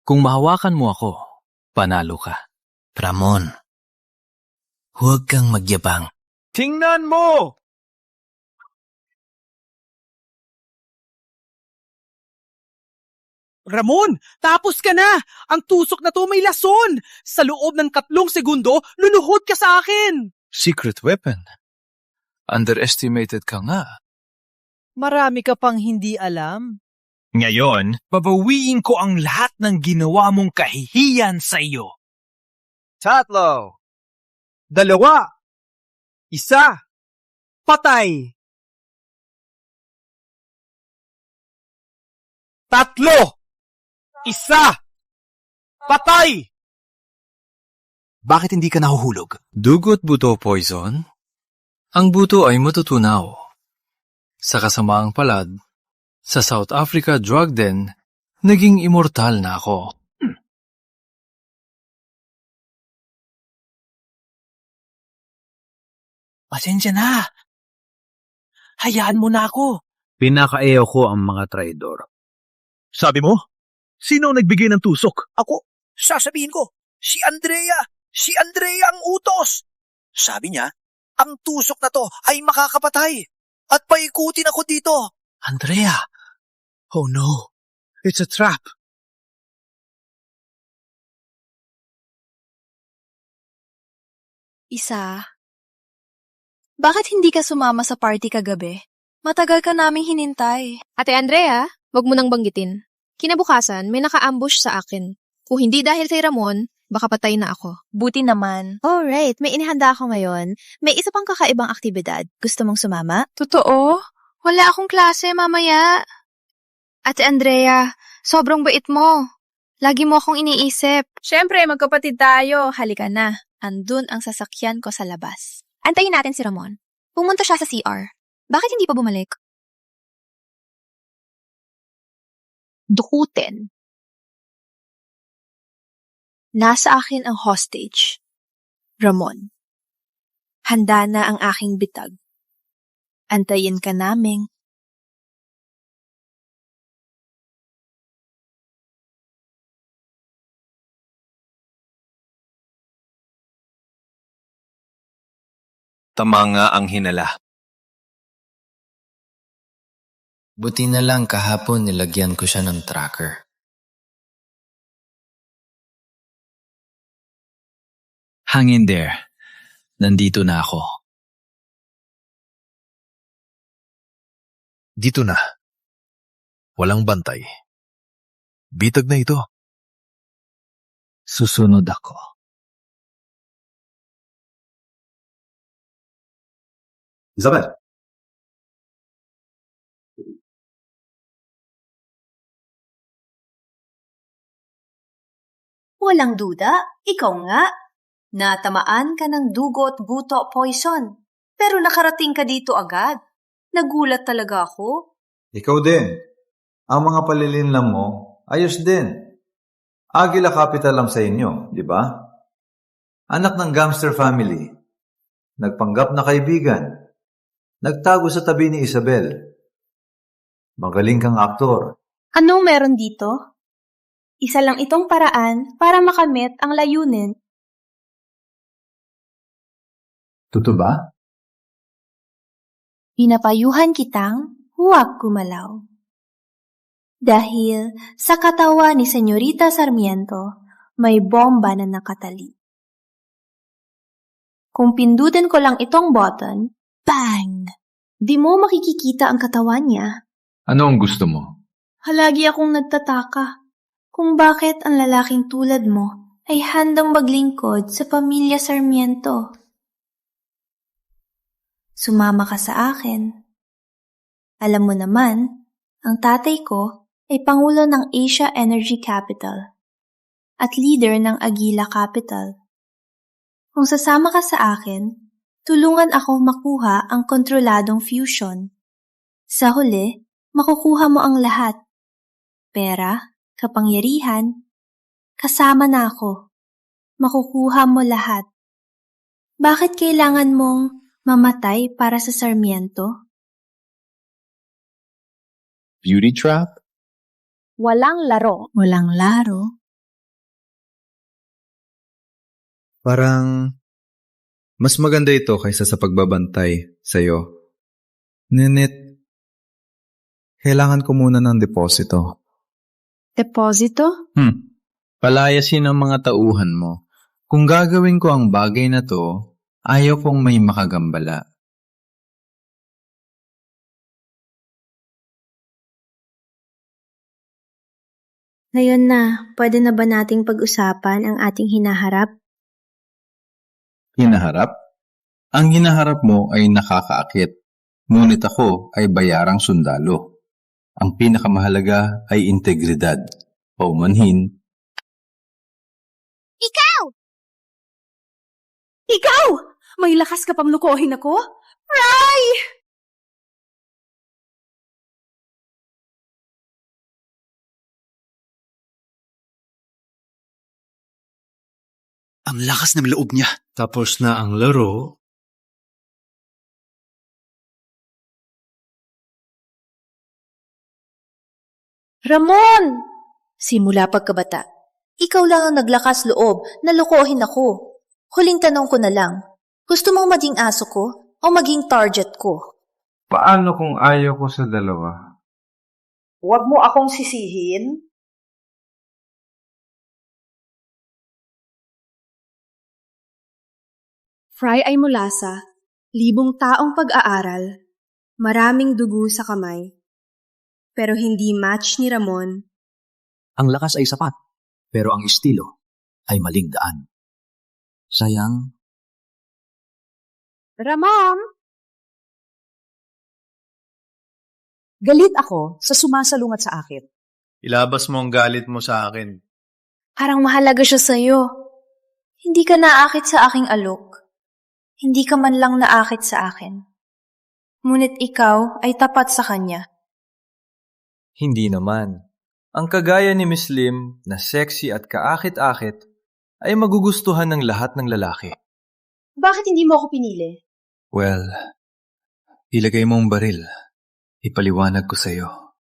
Kung mahawakan mo ako, panalo ka. Ramon, huwag kang magyabang. Tingnan mo! Ramon, tapos ka na! Ang tusok na to may lason! Sa loob ng 3 segundo, luluhod ka sa akin! Secret weapon. Underestimated ka nga. Marami ka pang hindi alam. Ngayon, babawiin ko ang lahat ng ginawa mong kahihiyan sa iyo. 3, 2, 1, patay! 3, 1, patay! Bakit hindi ka nahuhulog? Dugo't buto poison? Ang buto ay matutunaw. Sa kasamaang palad, sa South Africa drug den, naging immortal na ako. Pasensya na. Hayaan mo na ako. Pinakaayaw ko ang mga traidor. Sabi mo? Sino ang nagbigay ng tusok? Ako, sasabihin ko, si Andrea! Si Andrea ang utos! Sabi niya, ang tusok na to ay makakapatay at paikutin ako dito. Andrea! Oh no, it's a trap. Isa, bakit hindi ka sumama sa party kagabi? Matagal ka naming hinintay. Ate Andrea, wag mo nang banggitin. Kinabukasan, may naka-ambush sa akin. Kung hindi dahil kay Ramon, baka patay na ako. Buti naman. Alright, may inihanda ako ngayon. May isa pang kakaibang aktibidad. Gusto mong sumama? Totoo? Wala akong klase mamaya. Ate Andrea, sobrang bait mo. Lagi mo akong iniisip. Siyempre, magkapatid tayo. Halika na. Andun ang sasakyan ko sa labas. Antayin natin si Ramon. Pumunta siya sa CR. Bakit hindi pa bumalik? Dukutin. Nasa akin ang hostage. Ramon. Handa na ang aking bitag. Antayin ka naming. Tama nga ang hinala. Buti na lang kahapon nilagyan ko siya ng tracker. Hang in there. Nandito na ako. Dito na. Walang bantay. Bitag na ito. Susunod ako. Isabel. Walang duda, ikaw nga. Natamaan ka ng dugo at buto poison. Pero nakarating ka dito agad. Nagulat talaga ako. Ikaw din. Ang mga palilinlang mo, ayos din. Aguila Capital lang sa inyo, di ba? Anak ng gangster family. Nagpanggap na kaibigan. Nagtago sa tabi ni Isabel. Magaling kang aktor. Anong meron dito? Isa lang itong paraan para makamit ang layunin. Totoo ba? Pinapayuhan kitang huwag gumalaw. Dahil sa katawan ni Senyorita Sarmiento, may bomba na nakatali. Kung pindutin ko lang itong button, bang! Di mo makikikita ang katawan niya. Ano ang gusto mo? Halagi akong nagtataka kung bakit ang lalaking tulad mo ay handang maglingkod sa pamilya Sarmiento. Sumama ka sa akin. Alam mo naman, ang tatay ko ay Pangulo ng Asia Energy Capital at leader ng Aguila Capital. Kung sasama ka sa akin, tulungan ako makuha ang kontroladong fusion. Sa huli, makukuha mo ang lahat. Pera, kapangyarihan, kasama na ako. makukuha mo lahat. Bakit kailangan mong mamatay para sa Sarmiento? Beauty trap? Walang laro. Walang laro. Parang mas maganda ito kaysa sa pagbabantay sa'yo. Ngunit, kailangan ko muna ng deposito. Deposito? Palayasin ang mga tauhan mo. Kung gagawin ko ang bagay na to, ayaw kong may makagambala. Ngayon na, pwede na ba nating pag-usapan ang ating hinaharap? Hinaharap? Ang hinaharap mo ay nakakaakit. Ngunit ako ay bayarang sundalo. Ang pinakamahalaga ay integridad. Paumanhin. Ikaw! Ikaw! May lakas ka pang lukohin ako? Ray! Ang lakas ng loob niya. Tapos na ang laro. Ramon! Simula pagkabata, ikaw lang ang naglakas loob na lokohin ako. Huling tanong ko na lang, gusto mong maging aso ko o maging target ko? Paano kung ayaw ko sa dalawa? Huwag mo akong sisihin. Fry ay mula sa 1,000 taong pag-aaral, maraming dugo sa kamay, pero hindi match ni Ramon. Ang lakas ay sapat, pero ang estilo ay maling daan. Sayang. Ramon! Galit ako sa sumasalungat sa akin. Ilabas mo ang galit mo sa akin. Parang mahalaga siya sa'yo. Hindi ka naakit sa aking alok. Hindi ka man lang naakit sa akin. Ngunit ikaw ay tapat sa kanya. Hindi naman. Ang kagaya ni Miss Lim na sexy at kaakit-akit ay magugustuhan ng lahat ng lalaki. Bakit hindi mo ako pinili? Well, ilagay mo ang baril. Ipaliwanag ko sa'yo.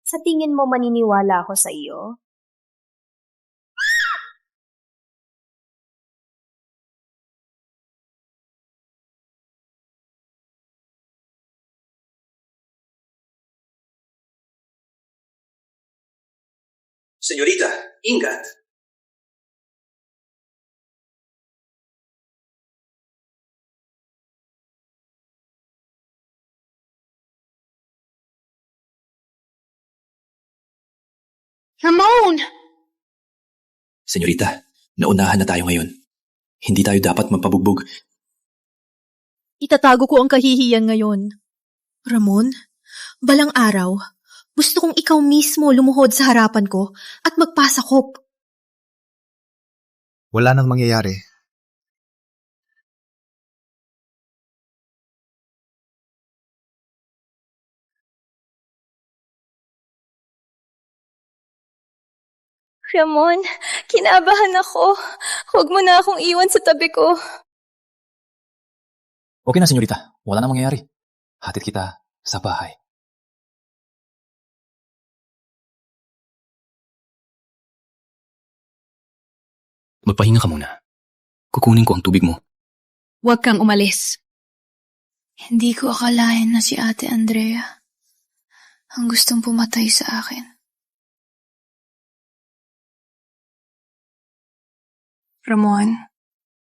Sa tingin mo maniniwala ako sa iyo? Senyorita, ingat! Ramon! Senyorita, naunahan na tayo ngayon. Hindi tayo dapat magpabugbog. Itatago ko ang kahihiyan ngayon. Ramon, balang araw, gusto kong ikaw mismo lumuhod sa harapan ko at magpasakop. Wala nang mangyayari. Ramon, kinabahan ako. Huwag mo na akong iwan sa tabi ko. Okay na, senyorita. Wala nang mangyayari. Hatid kita sa bahay. Magpahinga ka muna. Kukunin ko ang tubig mo. Huwag kang umalis. Hindi ko akalain na si Ate Andrea ang gustong pumatay sa akin. Ramon,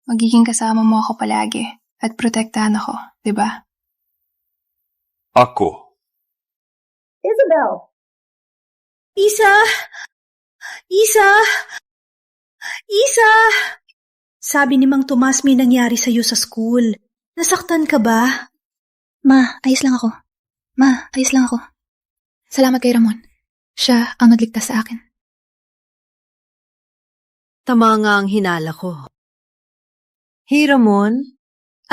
magiging kasama mo ako palagi at protektahan ako, di ba? Ako. Isabel! Isa! Sabi ni Mang Tomas may nangyari sa'yo sa school. Nasaktan ka ba? Ma, ayos lang ako. Salamat kay Ramon. Siya ang nagligtas sa akin. Tama nga ang hinala ko. Hey Ramon,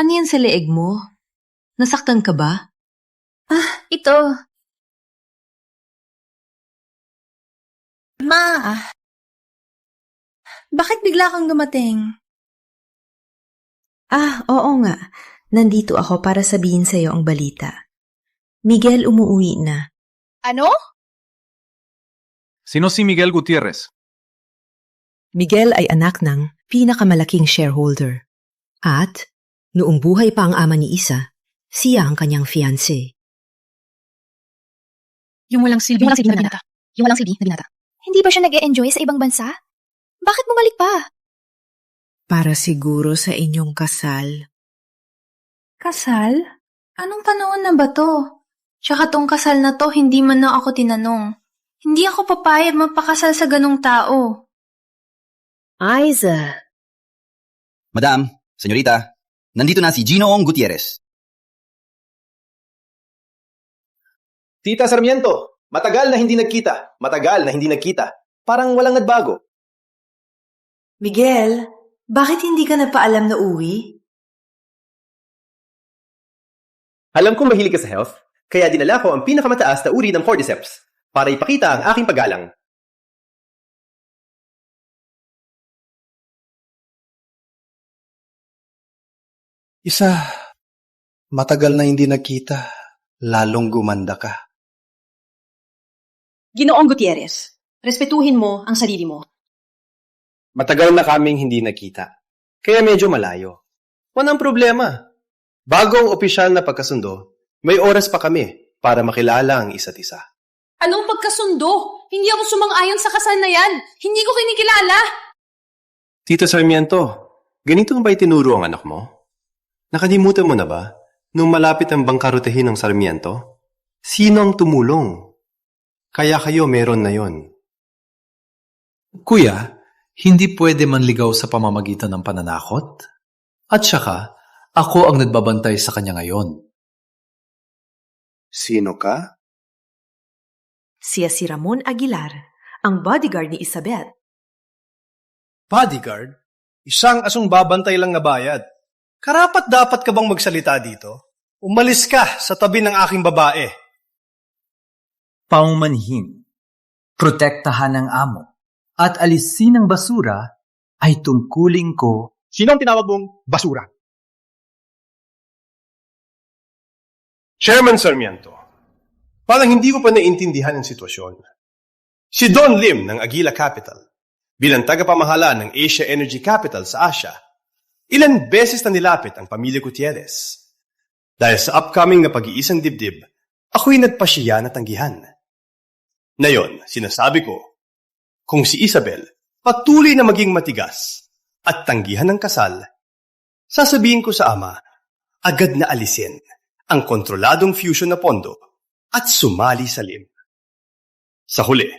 ano yan sa leeg mo? Nasaktan ka ba? Ito. Bakit bigla kang dumating? Oo nga. Nandito ako para sabihin sa'yo ang balita. Miguel umuwi na. Ano? Sino si Miguel Gutierrez? Miguel ay anak ng pinakamalaking shareholder. At, noong buhay pa ang ama ni Isa, siya ang kanyang fiancé. Yung walang silbi na binata. Yung walang silbi na binata. Hindi ba siya nag-e-enjoy sa ibang bansa? Bakit bumalik pa? Para siguro sa inyong kasal. Kasal? Anong panahon na ba to? Tsaka tong kasal na to, hindi man na ako tinanong. Hindi ako papayag magpakasal sa ganong tao. Aiza. Madam, senyorita, nandito na si Ginoong Gutierrez. Tita Sarmiento, matagal na hindi nagkita. Parang walang nagbago. Miguel, bakit hindi ka nagpaalam na uwi? Alam kong mahilig ka sa health, kaya dinala ko ang pinakamataas na uri ng cordyceps para ipakita ang aking paggalang. Isa, matagal na hindi nagkita, lalong gumanda ka. Ginoong Gutierrez, respetuhin mo ang sarili mo. Matagal na kaming hindi nagkita, kaya medyo malayo. Walang problema. Bago ang opisyal na pagkasundo, may oras pa kami para makilala ang isa't isa. Anong pagkasundo? Hindi ako sumang-ayon sa kasal na yan. Hindi ko kinikilala. Tito Sarmiento, ganito ba itinuro ang anak mo? Nakalimutan mo na ba, nung malapit ang bangkarutehin ng Sarmiento? Sino ang tumulong? Kaya kayo meron na yon. Kuya, hindi pwede manligaw sa pamamagitan ng pananakot? At saka, ako ang nagbabantay sa kanya ngayon. Sino ka? Siya si Ramon Aguilar, ang bodyguard ni Isabel. Bodyguard? Isang asong babantay lang na bayad. Karapat dapat ka bang magsalita dito? Umalis ka sa tabi ng aking babae. Paumanhin, protektahan ng amo, at alisin ang basura ay tungkulin ko. Sino ang tinawag mong basura? Chairman Sarmiento, parang hindi ko pa naintindihan ang sitwasyon. Si Don Lim ng Aguila Capital, bilang tagapamahala ng Asia Energy Capital sa Asia, ilan beses na nilapit ang pamilya Gutierrez. Dahil sa upcoming na pag-iisang dibdib, ako'y nagpasya na tanggihan. Ngayon, sinasabi ko, kung si Isabel patuloy na maging matigas at tanggihan ng kasal, sasabihin ko sa ama, agad na alisin ang kontroladong fusion na pondo at sumali sa Lim. Sa huli,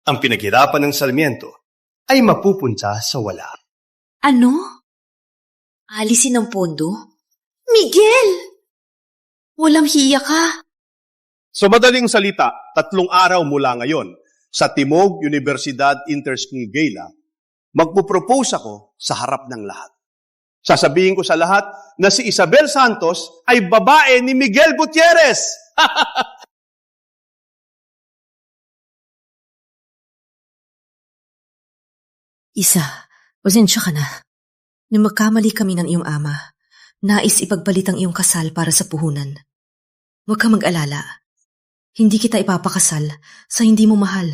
ang pinaghirapan ng Sarmiento ay mapupunta sa wala. Ano? Alisin ang pondo? Miguel! Walang hiya ka. Sa madaling salita, 3 araw mula ngayon, sa Timog Universidad Interschool Gala, magpupropose ako sa harap ng lahat. Sasabihin ko sa lahat na si Isabel Santos ay babae ni Miguel Gutierrez! Isa, pasensya ka na. Nung magkamali kami ng iyong ama, nais ipagpalit ang iyong kasal para sa puhunan. Huwag ka mag-alala. Hindi kita ipapakasal sa hindi mo mahal.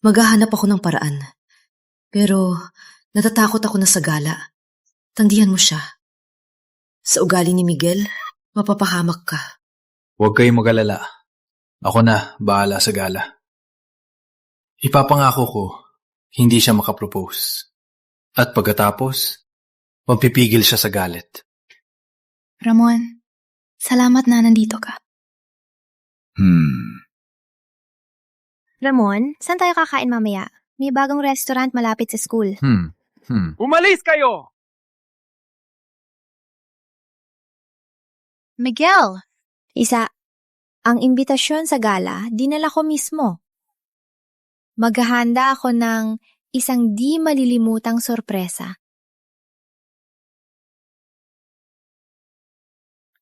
Maghahanap ako ng paraan. Pero natatakot ako na sa gala. Tanggihan mo siya. Sa ugali ni Miguel, mapapahamak ka. Huwag kayong mag-alala. Ako na, bahala sa gala. Ipapangako ko, hindi siya makapropose. At pagkatapos, magpipigil siya sa galit. Ramon, salamat na nandito ka. Ramon, saan tayo kakain mamaya? May bagong restaurant malapit sa school. Umalis kayo! Miguel! Isa, ang imbitasyon sa gala, dinala ko mismo. Maghahanda ako ng isang di malilimutang sorpresa.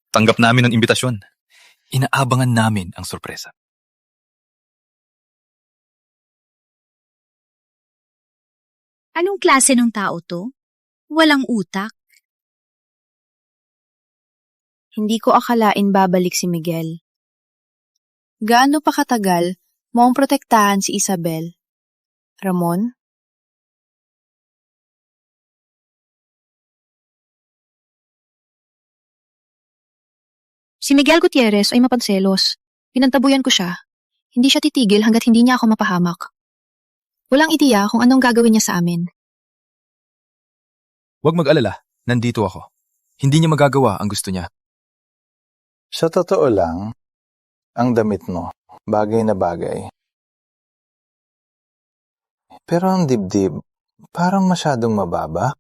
Tanggap namin ang imbitasyon. Inaabangan namin ang sorpresa. Anong klase ng tao to? Walang utak. Hindi ko akalain babalik si Miguel. Gaano pa katagal mo ang protektahan si Isabel? Ramon? Si Miguel Gutierrez ay mapagselos. Pinantabuyan ko siya. Hindi siya titigil hanggat hindi niya ako mapahamak. Walang ideya kung anong gagawin niya sa amin. Huwag mag-alala, nandito ako. Hindi niya magagawa ang gusto niya. Sa totoo lang, ang damit mo, bagay na bagay. Pero ang dibdib, parang masyadong mababa.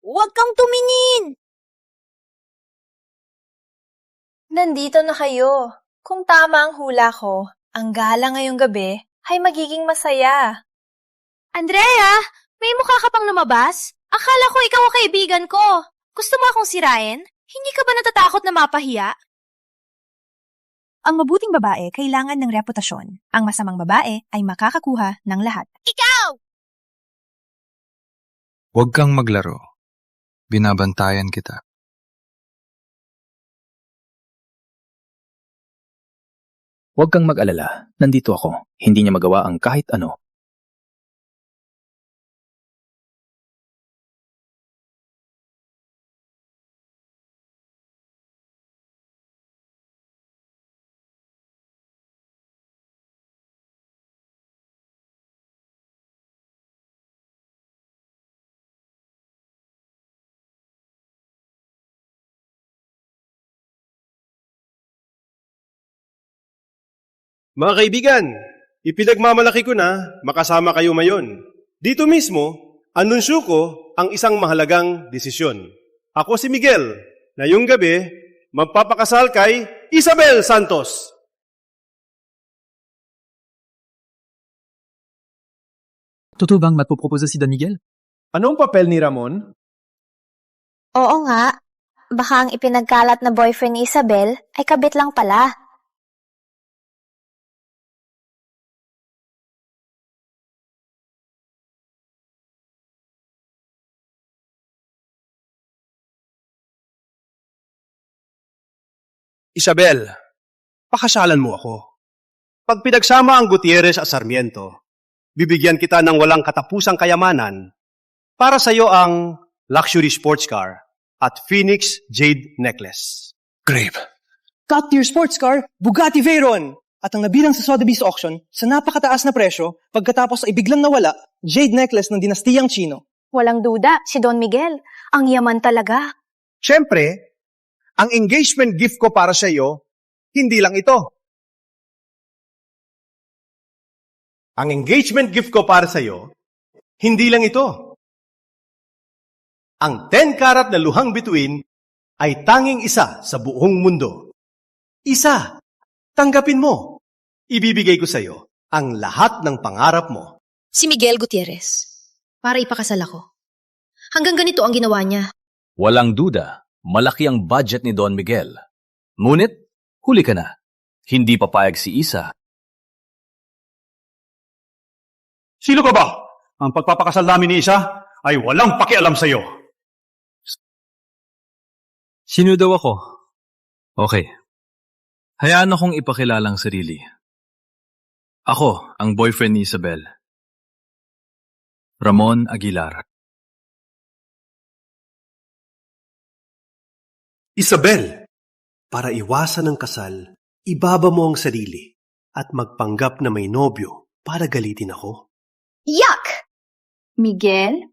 Huwag kang tumingin! Nandito na kayo. Kung tama ang hula ko, ang gala ngayong gabi ay magiging masaya. Andrea, may mukha ka pang lumabas? Akala ko ikaw ang kaibigan ko. Gusto mo akong sirain? Hindi ka ba natatakot na mapahiya? Ang mabuting babae kailangan ng reputasyon. Ang masamang babae ay makakakuha ng lahat. Ikaw! Huwag kang maglaro. Binabantayan kita. Huwag kang mag-alala. Nandito ako. Hindi niya magawa ang kahit ano. Mga kaibigan, ipinagmamalaki ko na makasama kayo ngayon. Dito mismo, anunsyo ko ang isang mahalagang desisyon. Ako si Miguel, na yung gabi, magpapakasal kay Isabel Santos. Totoo bang magpupropose si Don Miguel? Anong papel ni Ramon? Oo nga. Baka ang ipinagkalat na boyfriend ni Isabel ay kabit lang pala. Isabel, pakasalan mo ako. Pag pinagsama ang Gutierrez at Sarmiento, bibigyan kita ng walang katapusang kayamanan para sa iyo ang luxury sports car at Phoenix Jade Necklace. Grave. Top-tier sports car, Bugatti Veyron. At ang nabilang sa Sotheby's auction sa napakataas na presyo pagkatapos ay biglang nawala, Jade Necklace ng dinastiyang Chino. Walang duda, si Don Miguel. Ang yaman talaga. Siyempre, ang engagement gift ko para sa iyo, hindi lang ito. Ang engagement gift ko para sa iyo, hindi lang ito. Ang 10-carat na luhang bituin ay tanging isa sa buong mundo. Isa, tanggapin mo. Ibibigay ko sa iyo ang lahat ng pangarap mo. Si Miguel Gutierrez. Para ipakasal ako. Hanggang ganito ang ginawa niya. Walang duda, malaki ang budget ni Don Miguel. Ngunit, huli ka na. Hindi papayag si Isa. Sino ka ba? Ang pagpapakasal namin ni Isa ay walang pakialam sa iyo. Sino daw ako? Okay. Hayaan akong ipakilala ang sarili. Ako, ang boyfriend ni Isabel. Ramon Aguilar. Isabel, para iwasan ang kasal, ibaba mo ang sarili at magpanggap na may nobyo para galitin ako. Yuck! Miguel?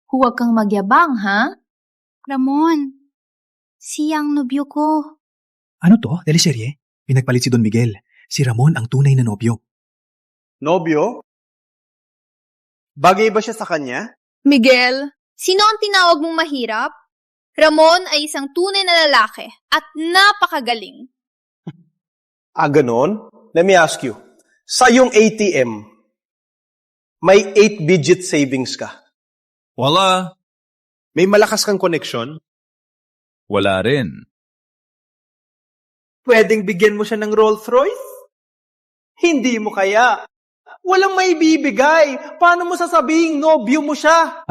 Huwag kang magyabang, ha? Ramon, siyang nobyo ko. Ano to? Teleserye? Pinagpalit si Don Miguel. Si Ramon ang tunay na nobyo. Nobyo? Bagay ba siya sa kanya? Miguel, sino ang tinawag mong mahirap? Ramon ay isang tunay na lalaki at napakagaling. Ganon? Let me ask you. Sa iyong ATM, may 8-digit savings ka. Wala. May malakas kang koneksyon? Wala rin. Pwedeng bigyan mo siya ng Rolls Royce? Hindi mo kaya. Walang maibibigay. Paano mo sasabing nobyo mo siya?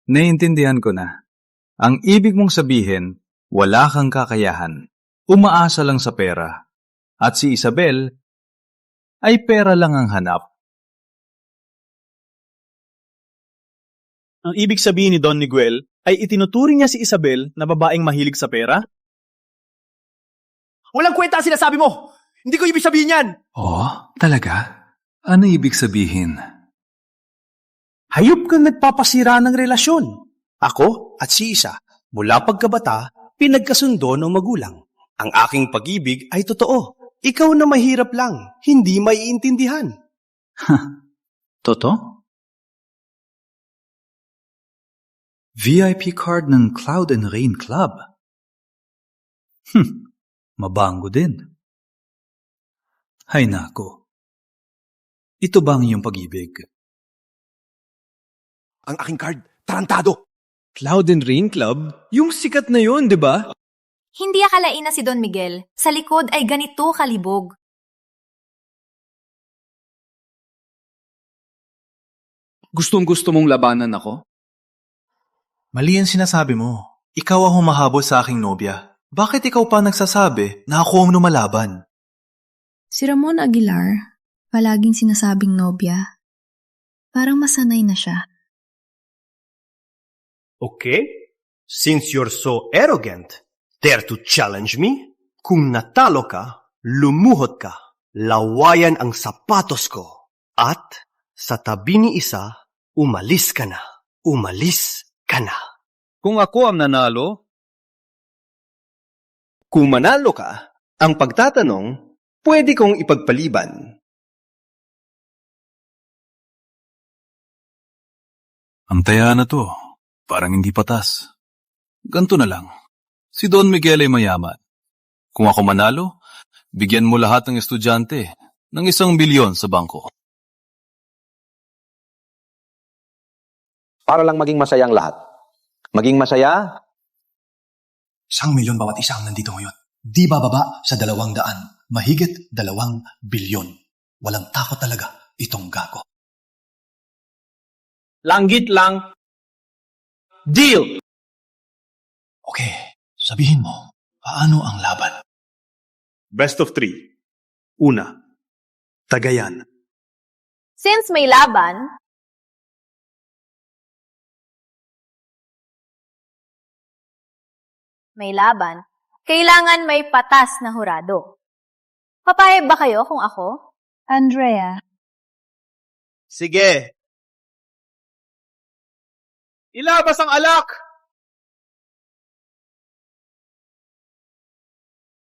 Naiintindihan ko na. Ang ibig mong sabihin, wala kang kakayahan. Umaasa lang sa pera. At si Isabel ay pera lang ang hanap. Ang ibig sabihin ni Don Miguel ay itinuturing niya si Isabel na babaeng mahilig sa pera? Walang kwenta ang sinasabi mo! Hindi ko ibig sabihin yan! Oh, talaga? Ano ibig sabihin? Hayop kang nagpapasira ng relasyon. Ako at si Isa, mula pagkabata, pinagkasundo ng magulang. Ang aking pag-ibig ay totoo. Ikaw na mahirap lang, hindi maiintindihan. Toto? VIP card ng Cloud and Rain Club. Mabango din. Hay nako. Ito ba ang iyong pag-ibig? Ang aking card, tarantado. Cloud and Rain Club? Yung sikat na yun, di ba? Hindi akalain na si Don Miguel. Sa likod ay ganito kalibog. Gustong-gusto mong labanan ako? Mali ang sinasabi mo. Ikaw ang humahabol sa aking nobya. Bakit ikaw pa nagsasabi na ako ang lumalaban? Si Ramon Aguilar, palaging sinasabing nobya. Parang masanay na siya. Okay, since you're so arrogant, dare to challenge me? Kung natalo ka, lumuhod ka, lawayan ang sapatos ko, at sa tabi ni Isa, umalis ka na. Umalis ka na. Kung ako ang nanalo? Kung manalo ka, ang pagtatanong, pwede kong ipagpaliban. Ang taya na to, parang hindi patas. Ganto na lang. Si Don Miguel ay mayaman. Kung ako manalo, bigyan mo lahat ng estudyante ng 1 bilyon sa bangko. Para lang maging masaya ang lahat. Maging masaya? 1 milyon bawat isa ang nandito ngayon. Di bababa sa 200. Mahigit 2 bilyon. Walang takot talaga itong gago. Langgit lang. Deal! Okay, sabihin mo, paano ang laban? Best of 3. Una, tagayan. Since may laban, kailangan may patas na hurado. Papayag ba kayo kung ako? Andrea. Sige. Ilabas ang alak!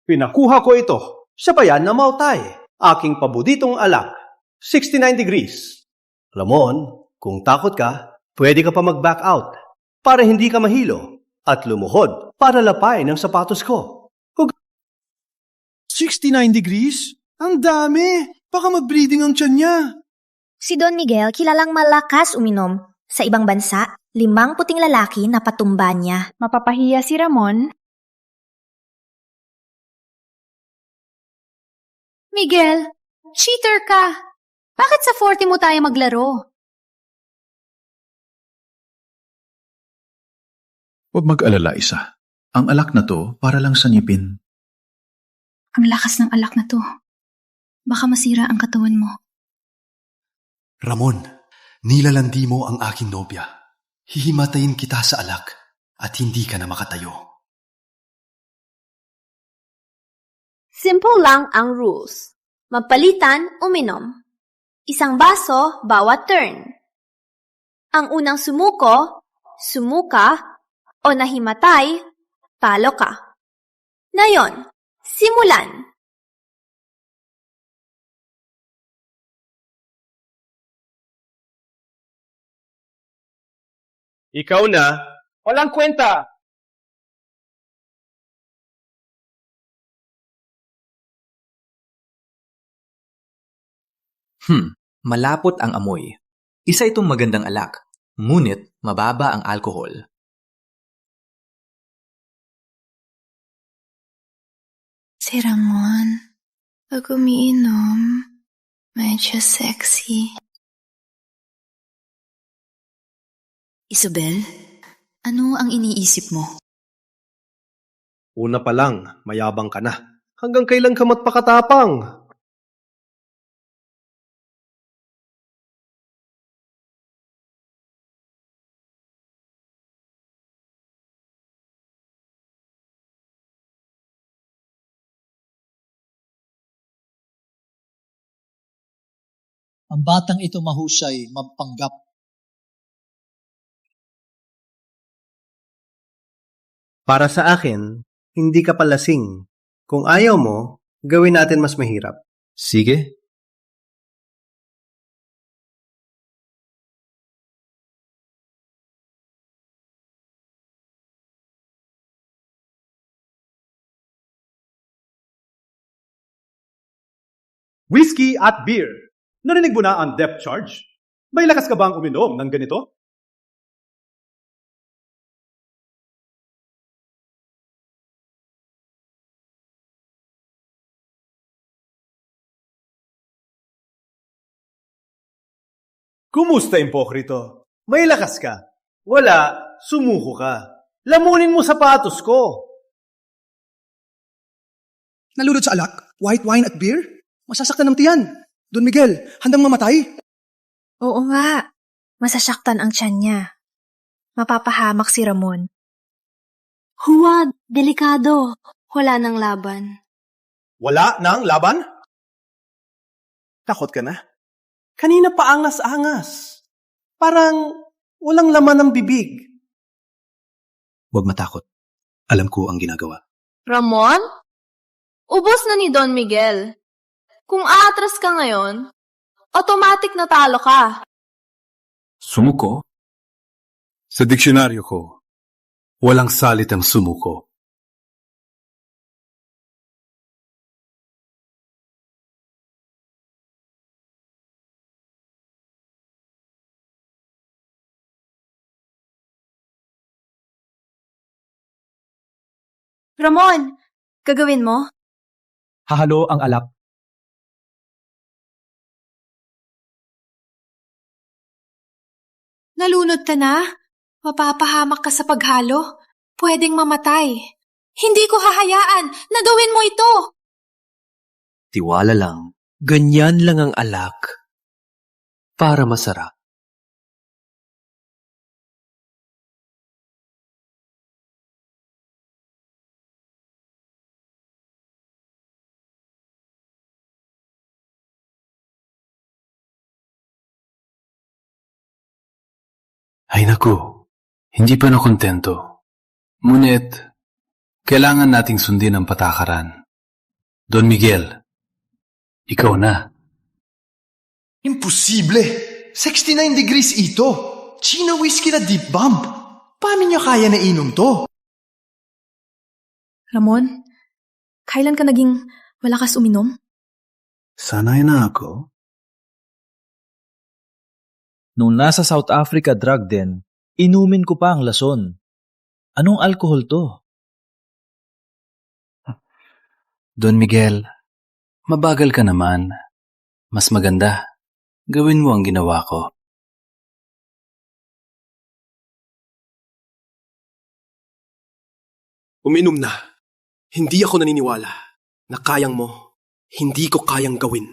Pinakuha ko ito sa bayan na Mautay. Aking pabuditong alak, 69 degrees. Ramon, kung takot ka, pwede ka pa mag-back out para hindi ka mahilo at lumuhod para lapain ang sapatos ko. 69 degrees? Ang dami! Baka mag-breathing ang tiyan niya. Si Don Miguel kilalang malakas uminom. Sa ibang bansa, 5 puting lalaki na patumba niya. Mapapahiya si Ramon. Miguel, cheater ka! Bakit sa 40 mo tayo maglaro? Huwag mag-alala, Isa. Ang alak na to para lang sa ngipin. Ang lakas ng alak na to. Baka masira ang katawan mo. Ramon, nilalandi mo ang aking nobya. Hihimatayin kita sa alak at hindi ka na makatayo. simple lang ang rules. Mapalitan, uminom. 1 baso bawat turn. Ang unang sumuko, sumuka, o nahimatay, talo ka. Ngayon, simulan. Ikaw na, walang kwenta. Malapot ang amoy. Isa itong magandang alak, ngunit mababa ang alkohol. Si Ramon, pag umiinom, Medyo sexy. Isabel, ano ang iniisip mo? Una pa lang, mayabang ka na. Hanggang kailan ka magpakatapang? Ang batang ito mahusay magpanggap. Para sa akin, hindi ka palasing. Kung ayaw mo, gawin natin mas mahirap. Sige. Whiskey at beer. Narinig mo na ang depth charge? May lakas ka bang uminom ng ganito? Kumusta, impokrito? May lakas ka. Wala, sumuko ka. Lamunin mo sapatos ko. Nalulod sa alak, white wine at beer? Masasaktan ng tiyan. Don Miguel, handang mamatay? Oo nga. Masasaktan ang tiyan niya. Mapapahamak si Ramon. Huwag, delikado. Wala nang laban. Wala nang laban? Takot ka na? Kanina pa angas-angas. Parang walang laman ng bibig. Huwag matakot. Alam ko ang ginagawa. Ramon? Ubos na ni Don Miguel. Kung aatras ka ngayon, automatic na talo ka. Sumuko? Sa diksyonaryo ko, walang salitang sumuko. Ramon, gagawin mo? Hahalo ang alak. Nalunod ka na? Mapapahamak ka sa paghalo? Pwedeng mamatay. Hindi ko hahayaan na gawin mo ito! Tiwala lang. Ganyan lang ang alak. Para masarap. Ay naku, hindi pa nakontento. Ngunit, kailangan nating sundin ang patakaran. Don Miguel, ikaw na. Imposible! 69 degrees ito! Chino whiskey na deep bomb! Paano niya kaya na inom to? Ramon, kailan ka naging malakas uminom? Sanay na ako. Nung nasa South Africa drug den, inumin ko pa ang lason. Anong alcohol to? Don Miguel, mabagal ka naman. Mas maganda, gawin mo ang ginawa ko. Uminom na. Hindi ako naniniwala na kayang mo, hindi ko kayang gawin.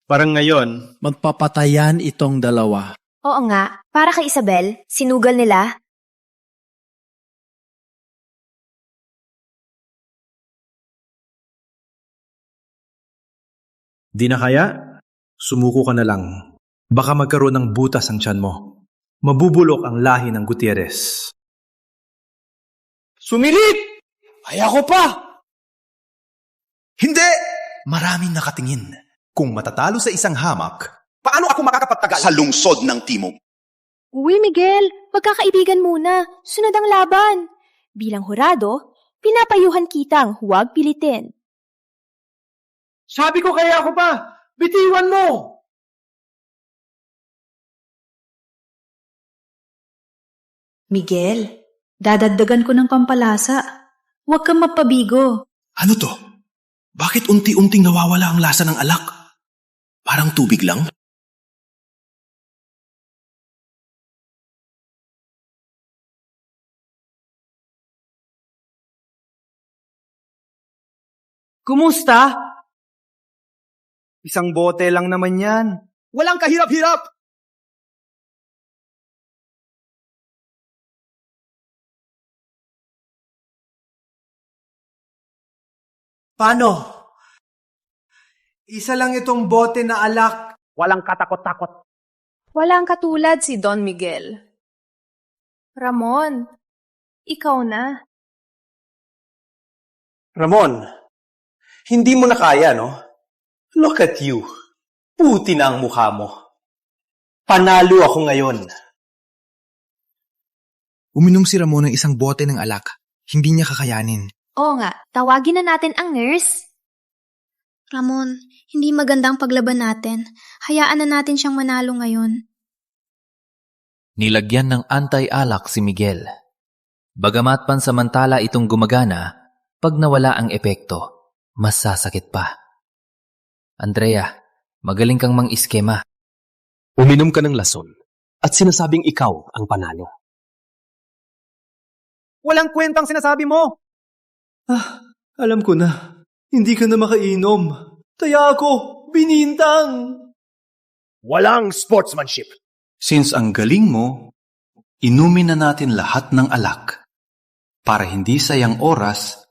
Parang ngayon, magpapatayan itong dalawa. Oo nga, para kay Isabel, sinugal nila. Di na kaya? Sumuko ka na lang. Baka magkaroon ng butas ang tiyan mo. Mabubulok ang lahi ng Gutierrez. Sumirit! Ay ako pa! Hindi! Maraming nakatingin. Kung matatalo sa isang hamak, paano ako makakapagtagal sa lungsod ng Timog? Uy, Miguel, magkakaibigan muna. Sunod ang laban. Bilang hurado, Pinapayuhan kitang huwag pilitin. Sabi ko kaya ako pa, bitiwan mo! Miguel, dadagdagan ko ng pampalasa. Huwag kang mapabigo. Ano to? Bakit unti-unting nawawala ang lasa ng alak? Parang tubig lang? Kumusta? Isang bote lang naman yan. Walang kahirap-hirap! Paano? Isa lang itong bote na alak. Walang katakot-takot. Walang katulad si Don Miguel. Ramon, ikaw na. Ramon, hindi mo na kaya, no? Look at you. Puti na ang mukha mo. Panalo ako ngayon. Uminom si Ramon ng isang bote ng alak. Hindi niya kakayanin. Oo nga, tawagin na natin ang nurse. Ramon, hindi magandang paglaban natin. Hayaan na natin siyang manalo ngayon. Nilagyan ng anti-alak si Miguel. Bagamat pansamantala itong gumagana, pag nawala ang epekto, mas sasakit pa. Andrea, magaling kang mang-iskema. Uminom ka ng lason at sinasabing ikaw ang panalo. Walang kwentang sinasabi mo. Alam ko na. Hindi ka na makainom. Kaya ako, binintang. Walang sportsmanship. Since ang galing mo, inumin na natin lahat ng alak para hindi sayang oras.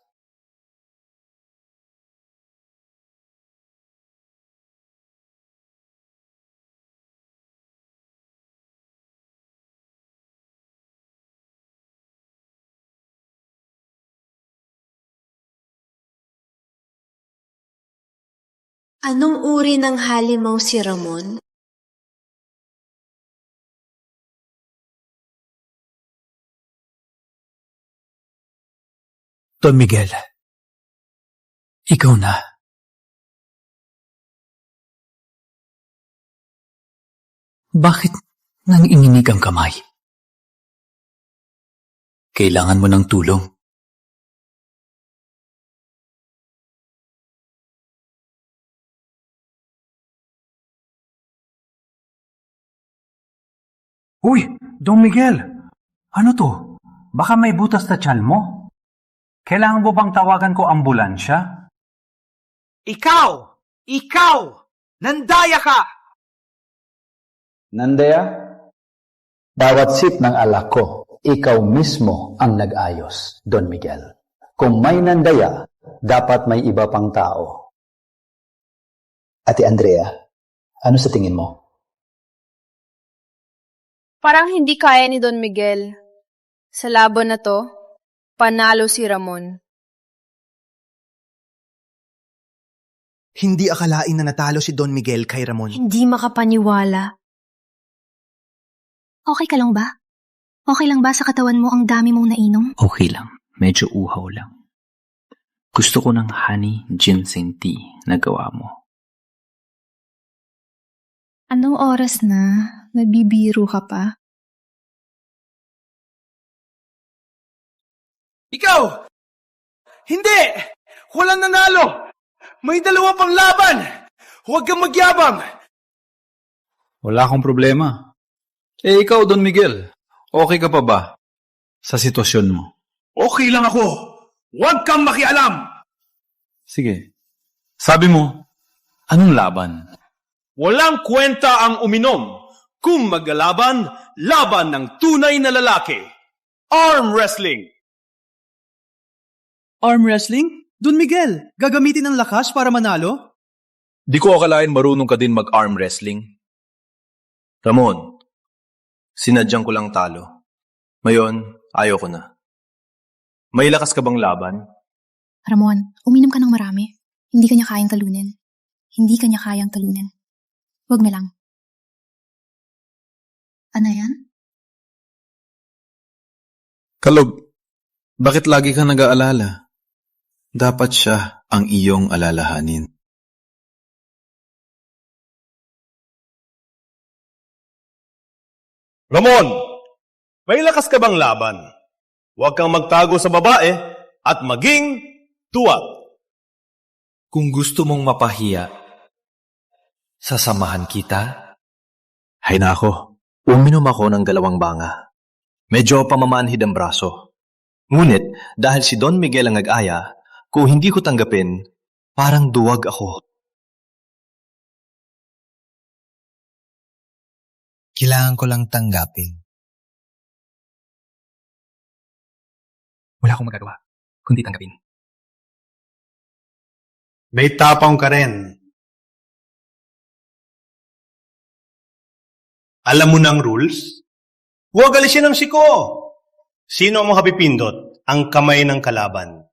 Anong uri ng halimaw si Ramon? Don Miguel, ikaw na. Bakit nanginginig ang kamay? Kailangan mo ng tulong. Uy, Don Miguel! Ano to? Baka may butas na tiyan mo? Kailangan mo bang tawagan ko ambulansya? Ikaw! Ikaw! Nandaya ka! Nandaya, bawat sip ng alak ko, ikaw mismo ang nag-ayos, Don Miguel. Kung may nandaya, dapat may iba pang tao. Ate Andrea, ano sa tingin mo? Parang hindi kaya ni Don Miguel. Sa laban na to, panalo si Ramon. Hindi akalain na natalo si Don Miguel kay Ramon. Hindi makapaniwala. Okay ka lang ba? Okay lang ba sa katawan mo ang dami mong nainom? Okay lang. Medyo uhaw lang. Gusto ko ng honey ginseng tea na gawa mo. Anong oras na? Nagbibiro ka pa? Ikaw! Hindi! Walang nanalo! May dalawa pang laban! Huwag kang magyabang! Wala akong problema. Ikaw, Don Miguel, okay ka pa ba sa sitwasyon mo? Okay lang ako! Huwag kang makialam! Sige. Sabi mo, anong laban? Walang kwenta ang uminom. Kung maglalaban, laban ng tunay na lalaki. Arm wrestling! Arm wrestling? Don Miguel, gagamitin ng lakas para manalo? Di ko akalain marunong ka din mag-arm wrestling. Ramon, sinadyang ko lang talo. Ngayon, ayaw ko na. May lakas ka bang laban? Ramon, uminom ka ng marami. Hindi ka niya kayang talunin. Hindi ka niya kayang talunin. Huwag na lang. Ano yan? Kalog, Bakit lagi ka nag-aalala? Dapat siya ang iyong alalahanin. Ramon, may lakas ka bang laban? Huwag kang magtago sa babae at maging tuwag. Kung gusto mong mapahiya, sasamahan kita? Hay nako, uminom ako ng 2 banga. Medyo pamamanhid ang braso. Ngunit dahil si Don Miguel ang nag-aya, kung hindi ko tanggapin, parang duwag ako. Kailangan ko lang tanggapin. Wala akong magagawa, kundi tanggapin. May tapang ka rin. Alam mo ng rules? Huwag alisin ang siko. Sino ang makapipindot ang kamay ng kalaban?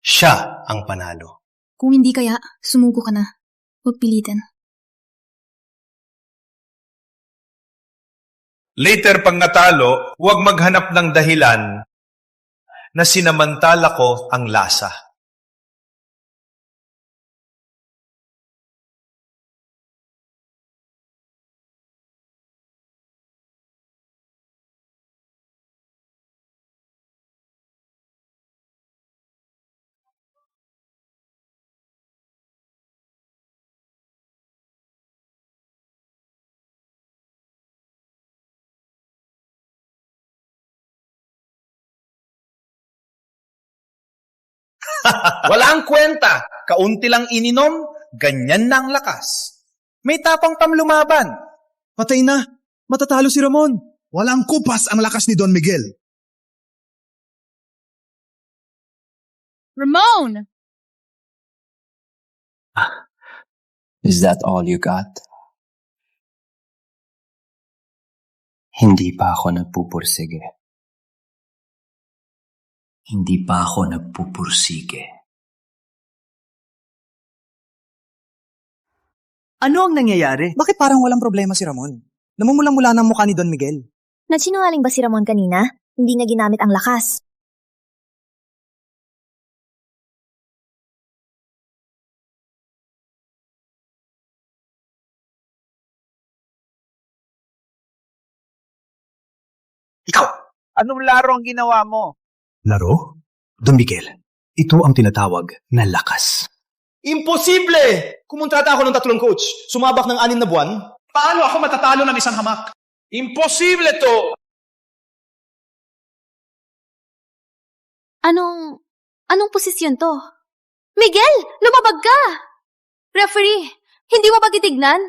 Siya ang panalo. Kung hindi kaya, sumuko ka na. Huwag pilitin. Later pag natalo, huwag maghanap ng dahilan na sinamantala ko ang lasa. Walang kwenta. Kaunti lang ininom, ganyan na ang lakas. May tapang pang lumaban. Patay na. Matatalo si Ramon. Walang kupas ang lakas ni Don Miguel. Ramon! Is that all you got? Hindi pa ako nagpupursige. Hindi pa ako nagpupursige. Ano ang nangyayari? Bakit parang walang problema si Ramon? Namumula-mula ng mukha ni Don Miguel. Nagsinungaling ba si Ramon kanina? Hindi niya ginamit ang lakas. Ikaw! Anong laro ang ginawa mo? Laro? Don Miguel, ito ang tinatawag na lakas. Imposible! Kumontrata ako ng 3 coach. Sumabak ng 6 na buwan. Paano ako matatalo ng isang hamak? Imposible to! Anong posisyon to? Miguel! Lumabag ka! Referee, hindi mo ba titignan?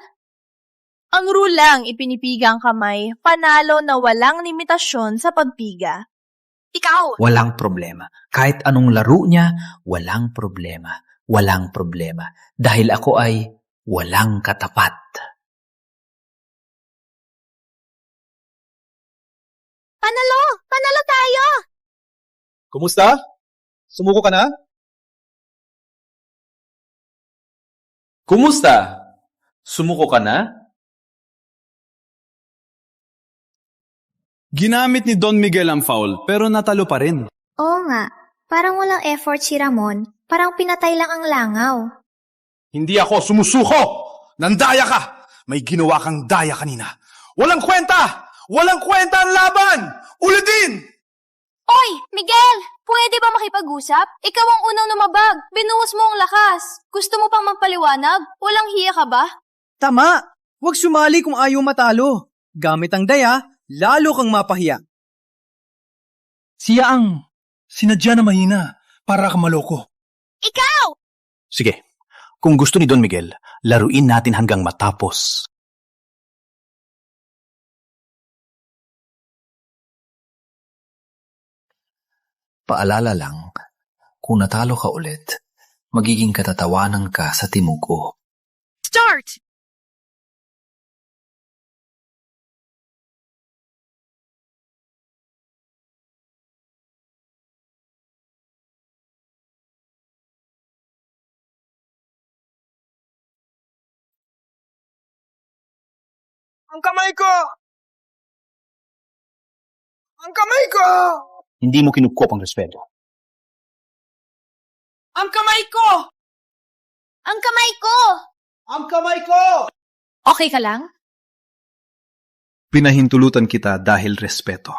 Ang rule lang, ipinipiga ang kamay, panalo na walang limitasyon sa pagpiga. Ikaw! Walang problema. Kahit anong laro niya, walang problema. Walang problema. Dahil ako ay walang katapat. Panalo! Panalo tayo! Kumusta? Sumuko ka na? Kumusta? Sumuko ka na? Ginamit ni Don Miguel ang foul, pero natalo pa rin. Oo nga, parang walang effort si Ramon. Parang pinatay lang ang langaw. Hindi ako sumusuko! Nandaya ka! May ginawa kang daya kanina. Walang kwenta! Walang kwenta ang laban! Ulitin! Oy, Miguel! Pwede ba makipag-usap? Ikaw ang unang lumabag. Binuhos mo ang lakas. Gusto mo pang magpaliwanag? Walang hiya ka ba? Tama! Huwag sumali kung ayaw matalo. Gamit ang daya, lalo kang mapahiya. Siya ang sinadya na mahina para ka maloko. Ikaw! Sige, kung gusto ni Don Miguel, laruin natin hanggang matapos. Paalala lang, kung natalo ka ulit, magiging katatawanan ka sa timog ko. Start! Ang kamay ko! Ang kamay ko! Hindi mo kinupkop ang respeto. Ang kamay ko! Ang kamay ko! Ang kamay ko! Okay ka lang? Pinahintulutan kita dahil respeto.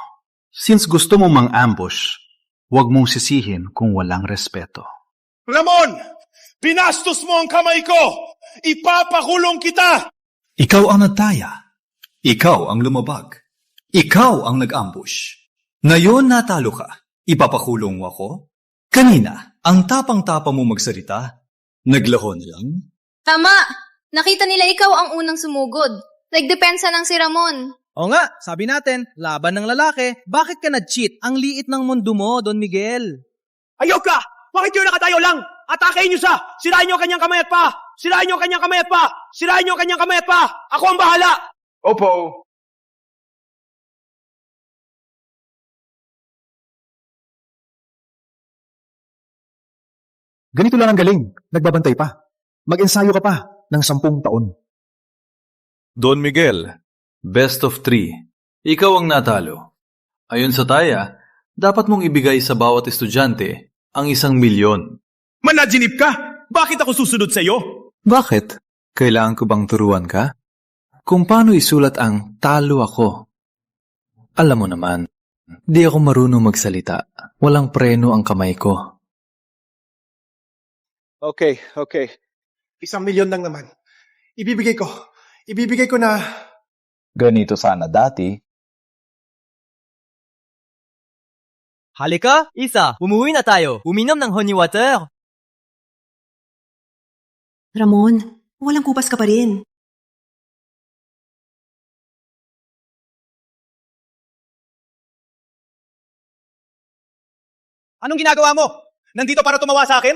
Since gusto mo mang-ambush, huwag mong sisihin kung walang respeto. Ramon! Pinastos mo ang kamay ko! Ipapakulong kita! Ikaw ang nagtaya. Ikaw ang lumabag. Ikaw ang nag-ambush. Ngayon natalo ka. Ipapakulong mo ako? Kanina, ang tapang-tapang mo magsalita. Naglaho na lang. Tama! Nakita nila ikaw ang unang sumugod. Nagdepensa ng si Ramon. O nga, sabi natin, laban ng lalaki, bakit ka nag-cheat? Ang liit ng mundo mo, Don Miguel. Ayaw ka! Bakit yun nakatayo lang? Atakein niyo sa! Sirain niyo ang kanyang kamay at pa! Sirain niyo ang kanyang kamay at pa! Sirain niyo ang kanyang kamay at pa! Ako ang bahala! Opo. Ganito lang ang galing. Nagbabantay pa. Mag-ensayo ka pa ng 10 taon. Don Miguel, best of 3. Ikaw ang natalo. Ayon sa taya, dapat mong ibigay sa bawat estudyante ang 1,000,000. Managinip ka! Bakit ako susunod sa iyo? Bakit? Kailangan ko bang turuan ka? Kung paano isulat ang talo ako. Alam mo naman, di ako marunong magsalita. Walang preno ang kamay ko. Okay. 1,000,000 lang naman. Ibibigay ko na... Ganito sana dati. Halika, Isa, umuwi na tayo. Uminom ng honey water. Ramon, walang kupas ka pa rin. Anong ginagawa mo? Nandito para tumawa sa akin?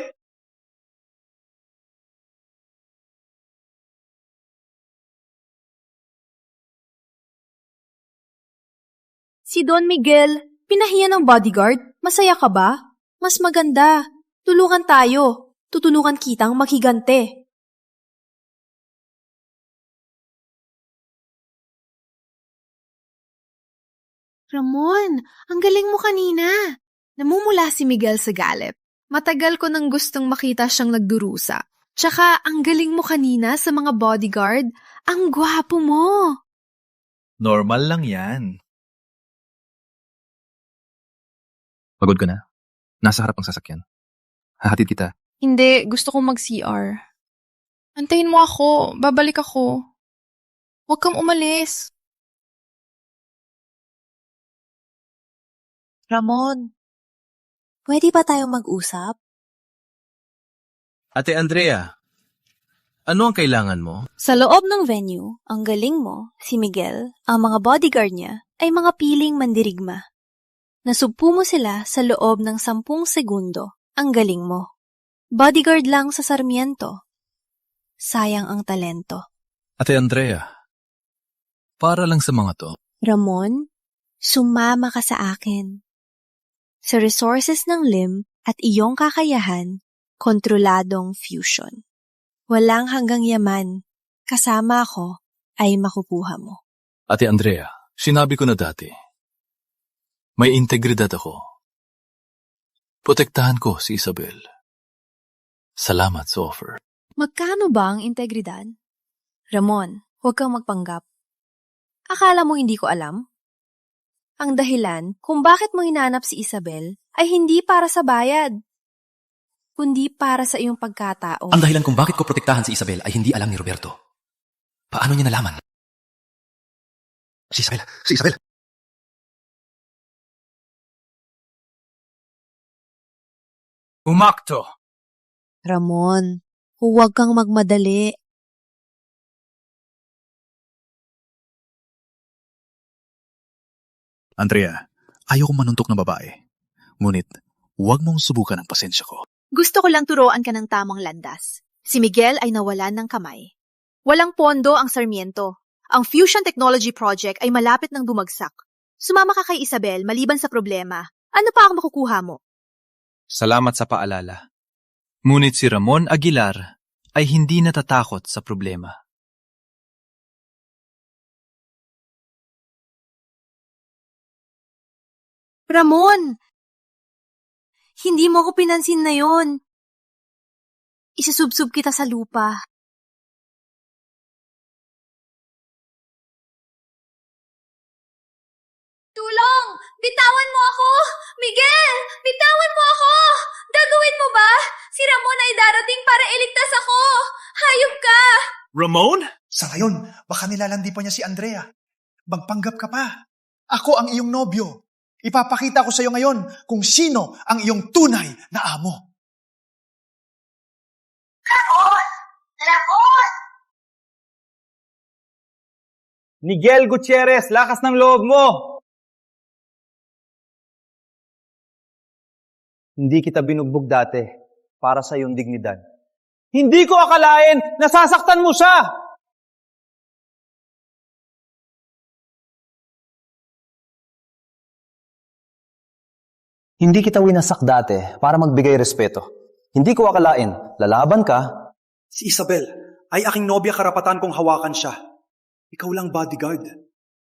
Si Don Miguel, pinahiya ng bodyguard. Masaya ka ba? Mas maganda. Tulungan tayo. Tutulungan kitang maghigante. Ramon, ang galing mo kanina. Namumula si Miguel sa galit. Matagal ko nang gustong makita siyang nagdurusa. Tsaka, ang galing mo kanina sa mga bodyguard. Ang gwapo mo. Normal lang yan. Pagod ka na? Nasa harap ang sasakyan. Hahatid kita. Hindi, gusto kong mag-CR. Antayin mo ako, babalik ako. Huwag kang umalis. Ramon, pwede ba tayong mag-usap? Ate Andrea, ano ang kailangan mo? Sa loob ng venue, ang galing mo, si Miguel, ang mga bodyguard niya, ay mga piling mandirigma. Nasugpo mo sila sa loob ng 10 segundo. Ang galing mo. Bodyguard lang sa Sarmiento. Sayang ang talento. Ate Andrea, para lang sa mga to. Ramon, sumama ka sa akin. Sa resources ng LIM at iyong kakayahan, kontroladong fusion. Walang hanggang yaman. Kasama ako ay makukuha mo. Ate Andrea, sinabi ko na dati. May integridad ako. Protektahan ko si Isabel. Salamat sa offer. Magkano ba ang integridad? Ramon, huwag kang magpanggap. Akala mo hindi ko alam? Ang dahilan kung bakit mo hinanap si Isabel ay hindi para sa bayad, kundi para sa iyong pagkatao. Ang dahilan kung bakit ko protektahan si Isabel ay hindi alam ni Roberto. Paano niya nalaman? Si Isabel. Umakto! Ramon, huwag kang magmadali. Andrea, ayaw kong manuntok ng babae. Ngunit, huwag mong subukan ang pasensya ko. Gusto ko lang turuan ka ng tamang landas. Si Miguel ay nawalan ng kamay. Walang pondo ang Sarmiento. Ang Fusion Technology Project ay malapit ng bumagsak. Sumama ka kay Isabel maliban sa problema. Ano pa ang makukuha mo? Salamat sa paalala. Ngunit si Ramon Aguilar ay hindi natatakot sa problema. Ramon! Hindi mo ko pinansin na yon. Isusubsub kita sa lupa. Tulong! Bitawan mo ako! Miguel! Bitawan mo ako! Gagawin mo ba? Si Ramon ay darating para iligtas ako! Hayop ka! Ramon? Sa ngayon, baka nilalandi pa niya si Andrea. Magpanggap ka pa. Ako ang iyong nobyo. Ipapakita ko sa iyo ngayon kung sino ang iyong tunay na amo. Ramon! Ramon! Miguel Gutierrez, lakas ng loob mo! Hindi kita binugbog dati para sa iyong dignidad. Hindi ko akalain na sasaktan mo siya! Hindi kita winasak dati para magbigay respeto. Hindi ko akalain, lalaban ka. Si Isabel ay aking nobya, karapatan kong hawakan siya. Ikaw lang bodyguard.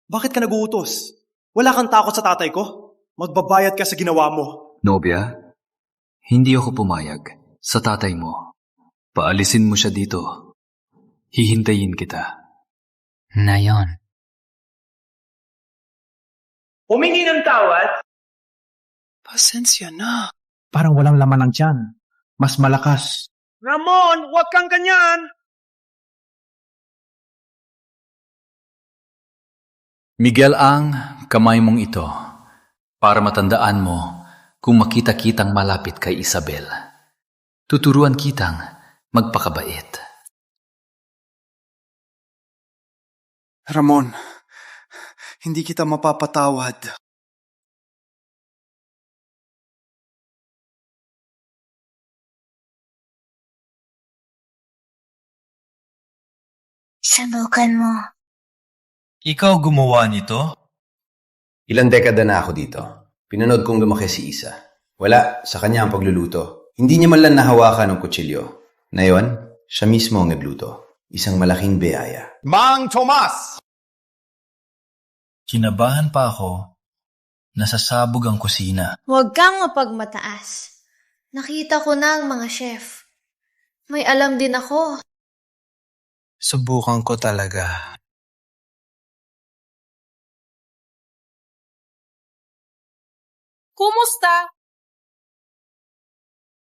Bakit ka naguutos? Wala kang takot sa tatay ko? Magbabayad ka sa ginawa mo. Nobya, hindi ako pumayag sa tatay mo. Paalisin mo siya dito. Hihintayin kita. Nayon. Humingi ng tawad? Pasensya na. Parang walang laman ng tiyan. Mas malakas. Ramon, huwag kang ganyan! Miguel, ang kamay mong ito para matandaan mo kung makita-kitang malapit kay Isabel. Tuturuan kitang magpakabait. Ramon, hindi kita mapapatawad. Subukan mo. Ikaw gumawa nito? Ilang dekada na ako dito. Pinanood kong lumaki si Isa. Wala, sa kanya ang pagluluto. Hindi niya man lang nahawakan ng kutsilyo. Ngayon, siya mismo ang nagluto. Isang malaking biyaya. Mang Tomas! Kinabahan pa ako. Nasasabog ang kusina. Huwag kang mapagmataas. Nakita ko na ang mga chef. May alam din ako. Subukan ko talaga. Kumusta?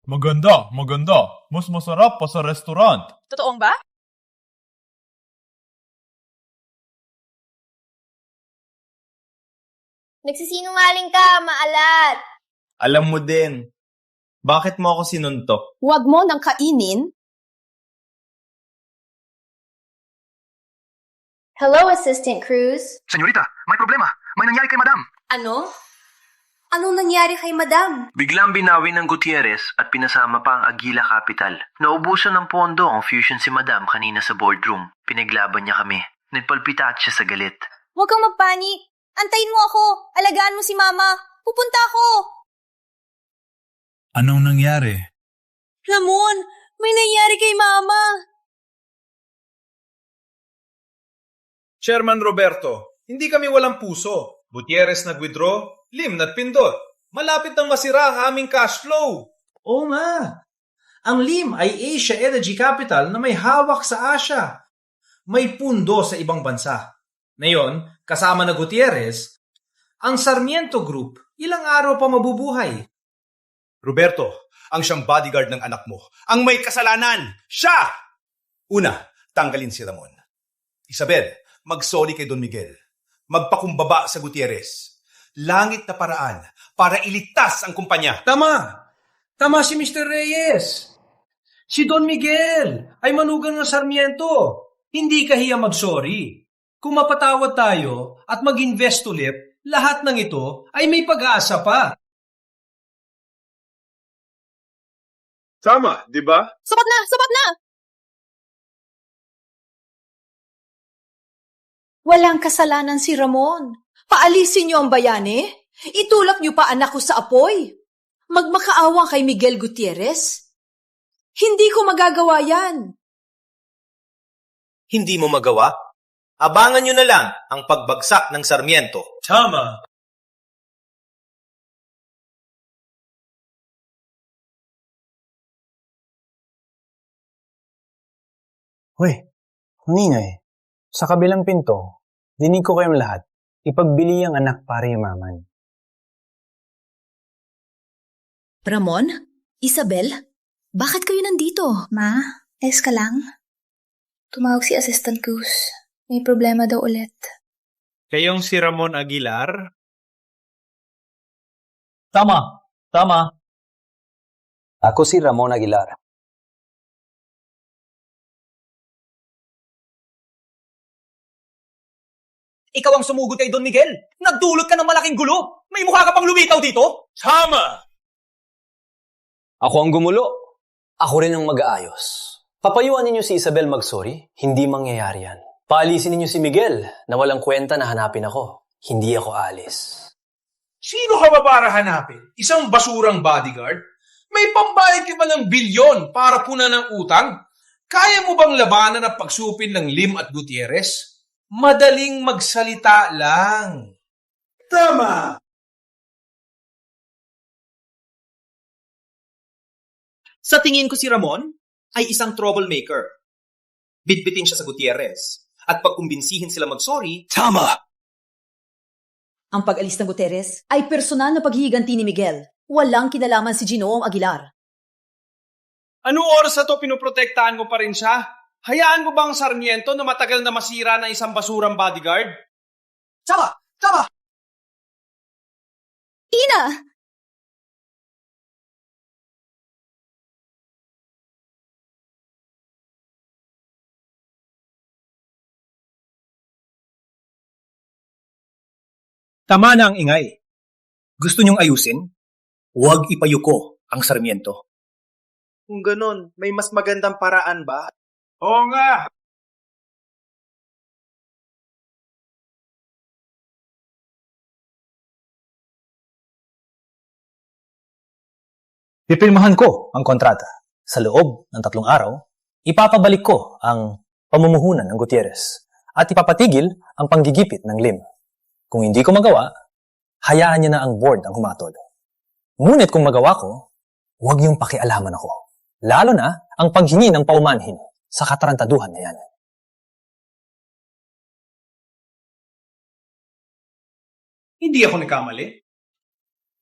Maganda. Mas masarap pa sa restaurant. Totoong ba? Nagsisinungaling ka, maalat. Alam mo din. Bakit mo ako sinuntok? Huwag mo nang kainin. Hello, Assistant Cruz. Senyorita, may problema. May nangyari kay Madam. Ano? Anong nangyari kay Madam? Biglang binawi ng Gutierrez at pinasama pa ang Aguila Capital. Naubusan ng pondo ang fusion si Madam kanina sa boardroom. Pinaglaban niya kami. Nagpalpitat siya sa galit. Huwag kang magpanik. Antayin mo ako. Alagaan mo si Mama. Pupunta ako. Anong nangyari? Ramon, may nangyari kay Mama. Chairman Roberto, hindi kami walang puso. Gutierrez nag-withdraw, Lim nagpindot. Malapit nang masira ang aming cash flow. Oo nga. Ang Lim ay Asia Energy Capital na may hawak sa Asia. May pundo sa ibang bansa. Ngayon, kasama na Gutierrez, ang Sarmiento Group, ilang araw pa mabubuhay. Roberto, ang siyang bodyguard ng anak mo, ang may kasalanan, siya! Una, tanggalin si Ramon. Isabel, mag-sorry kay Don Miguel. Magpakumbaba sa Gutierrez. Langit na paraan para iligtas ang kumpanya. Tama! Tama si Mr. Reyes. Si Don Miguel ay manugang ng Sarmiento. Hindi kahiya mag-sorry. Kung mapatawad tayo at mag-invest ulit, lahat ng ito ay may pag-asa pa. Tama, di ba? Sapat na! Sapat na! Walang kasalanan si Ramon. Paalisin niyo ang bayani. Itulak niyo pa anak ko sa apoy. Magmakaawa kay Miguel Gutierrez. Hindi ko magagawa yan. Hindi mo magawa? Abangan nyo na lang ang pagbagsak ng Sarmiento. Tama! Hoy, ang ingay. Sa kabilang pinto, dinig ko kayong lahat. Ipagbili ang anak para yumaman. Ramon? Isabel? Bakit kayo nandito? Ma, ayos ka lang? Tumawag si Assistant Cruz. May problema daw ulit. Kayong si Ramon Aguilar? Tama. Ako si Ramon Aguilar. Ikaw ang sumugod kay Don Miguel. Nagdulot ka ng malaking gulo. May mukha ka pang lumitaw dito. Tama! Ako ang gumulo. Ako rin ang mag-aayos. Papayuan ninyo si Isabel mag-sorry, hindi mangyayari yan. Paalisin ninyo si Miguel na walang kwenta na hanapin ako. Hindi ako alis. Sino ka ba para hanapin? Isang basurang bodyguard? May pambayad ka ba ng bilyon para punan ng utang? Kaya mo bang labanan ang pagsupin ng Lim at Gutierrez? Madaling magsalita lang. Tama! Sa tingin ko si Ramon ay isang troublemaker. Bitbitin siya sa Gutierrez. At pagkumbinsihin sila mag-sorry, Tama! Ang pag-alis ng Gutierrez ay personal na paghihiganti ni Miguel. Walang kinalaman si Ginoong Aguilar. Anong oras na to pinoprotektahan mo pa rin siya? Hayaan mo bang Sarmiento na matagal na masira ng isang basurang bodyguard? Tama! Ina! Tama na ang ingay. Gusto niyong ayusin? Huwag ipayuko ang Sarmiento. Kung ganon, may mas magandang paraan ba? Oo nga! Pipirmahan ko ang kontrata. Sa loob ng 3 araw, ipapabalik ko ang pamumuhunan ng Gutierrez at ipapatigil ang panggigipit ng Lim. Kung hindi ko magawa, hayaan niya na ang board ang humatod. Ngunit kung magawa ko, huwag niyong pakialaman ako. Lalo na ang paghingi ng paumanhin sa katarantaduhan na yan. Hindi ako nagkamali.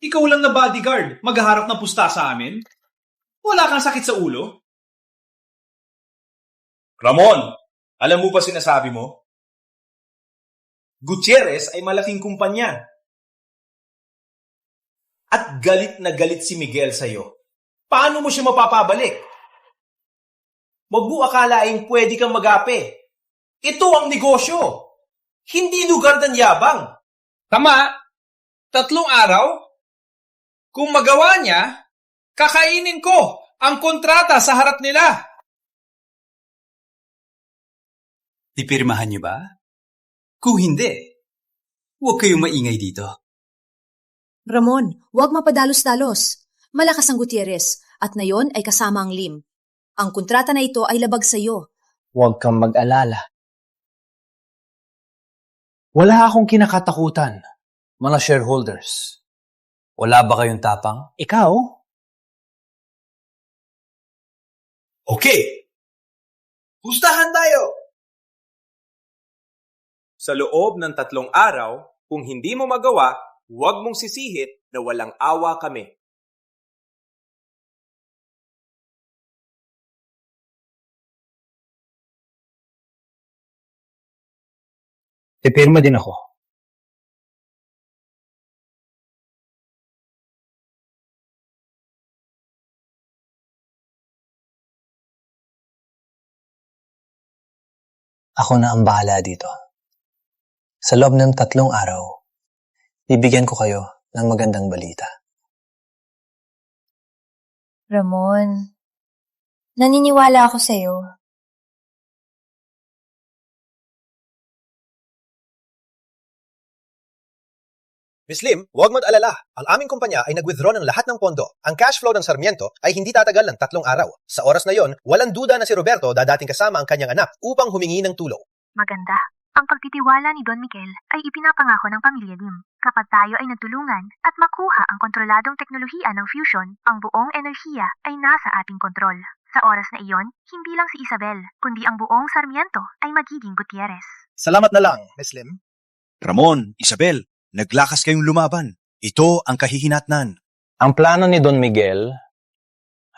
Ikaw lang na bodyguard, maghaharap ng pusta sa amin. Wala kang sakit sa ulo. Ramon, alam mo ba sinasabi mo? Gutierrez ay malaking kumpanya. At galit na galit si Miguel sa'yo. Paano mo siya mapapabalik? Huwag mo akalaing pwede kang magape. Ito ang negosyo. Hindi lugar ng yabang. Tama. 3 araw? Kung magawa niya, kakainin ko ang kontrata sa harap nila. Ipirmahan niyo ba? Kung hindi, huwag kayong maingay dito. Ramon, huwag mapadalos-dalos. Malakas ang Gutierrez at na yon ay kasama ang Lim. Ang kontrata na ito ay labag sa iyo. Huwag kang mag-alala. Wala akong kinakatakutan, mga shareholders. Wala ba kayong tapang? Ikaw? Okay. Pustahan tayo. Sa loob ng 3 araw, kung hindi mo magawa, huwag mong sisihit na walang awa kami. Pipirma din ako. Ako na ang bahala dito. Sa loob ng 3 araw, bibigyan ko kayo ng magandang balita. Ramon, naniniwala ako sa'yo. Miss Lim, huwag mag-alala. Ang aming kumpanya ay nag-withdraw ng lahat ng pondo. Ang cash flow ng Sarmiento ay hindi tatagal ng 3 araw. Sa oras na yon, walang duda na si Roberto dadating kasama ang kanyang anak upang humingi ng tulong. Maganda. Ang pagtitiwala ni Don Miguel ay ipinapangako ng pamilya Lim. Kapag tayo ay nagtulungan at makuha ang kontroladong teknolohiya ng fusion, ang buong enerhiya ay nasa ating kontrol. Sa Sa oras na iyon, hindi lang si Isabel, kundi ang buong Sarmiento ay magiging Gutierrez. Salamat na lang, Miss Lim. Ramon, Isabel, naglakas kayong lumaban. Ito ang kahihinatnan. Ang plano ni Don Miguel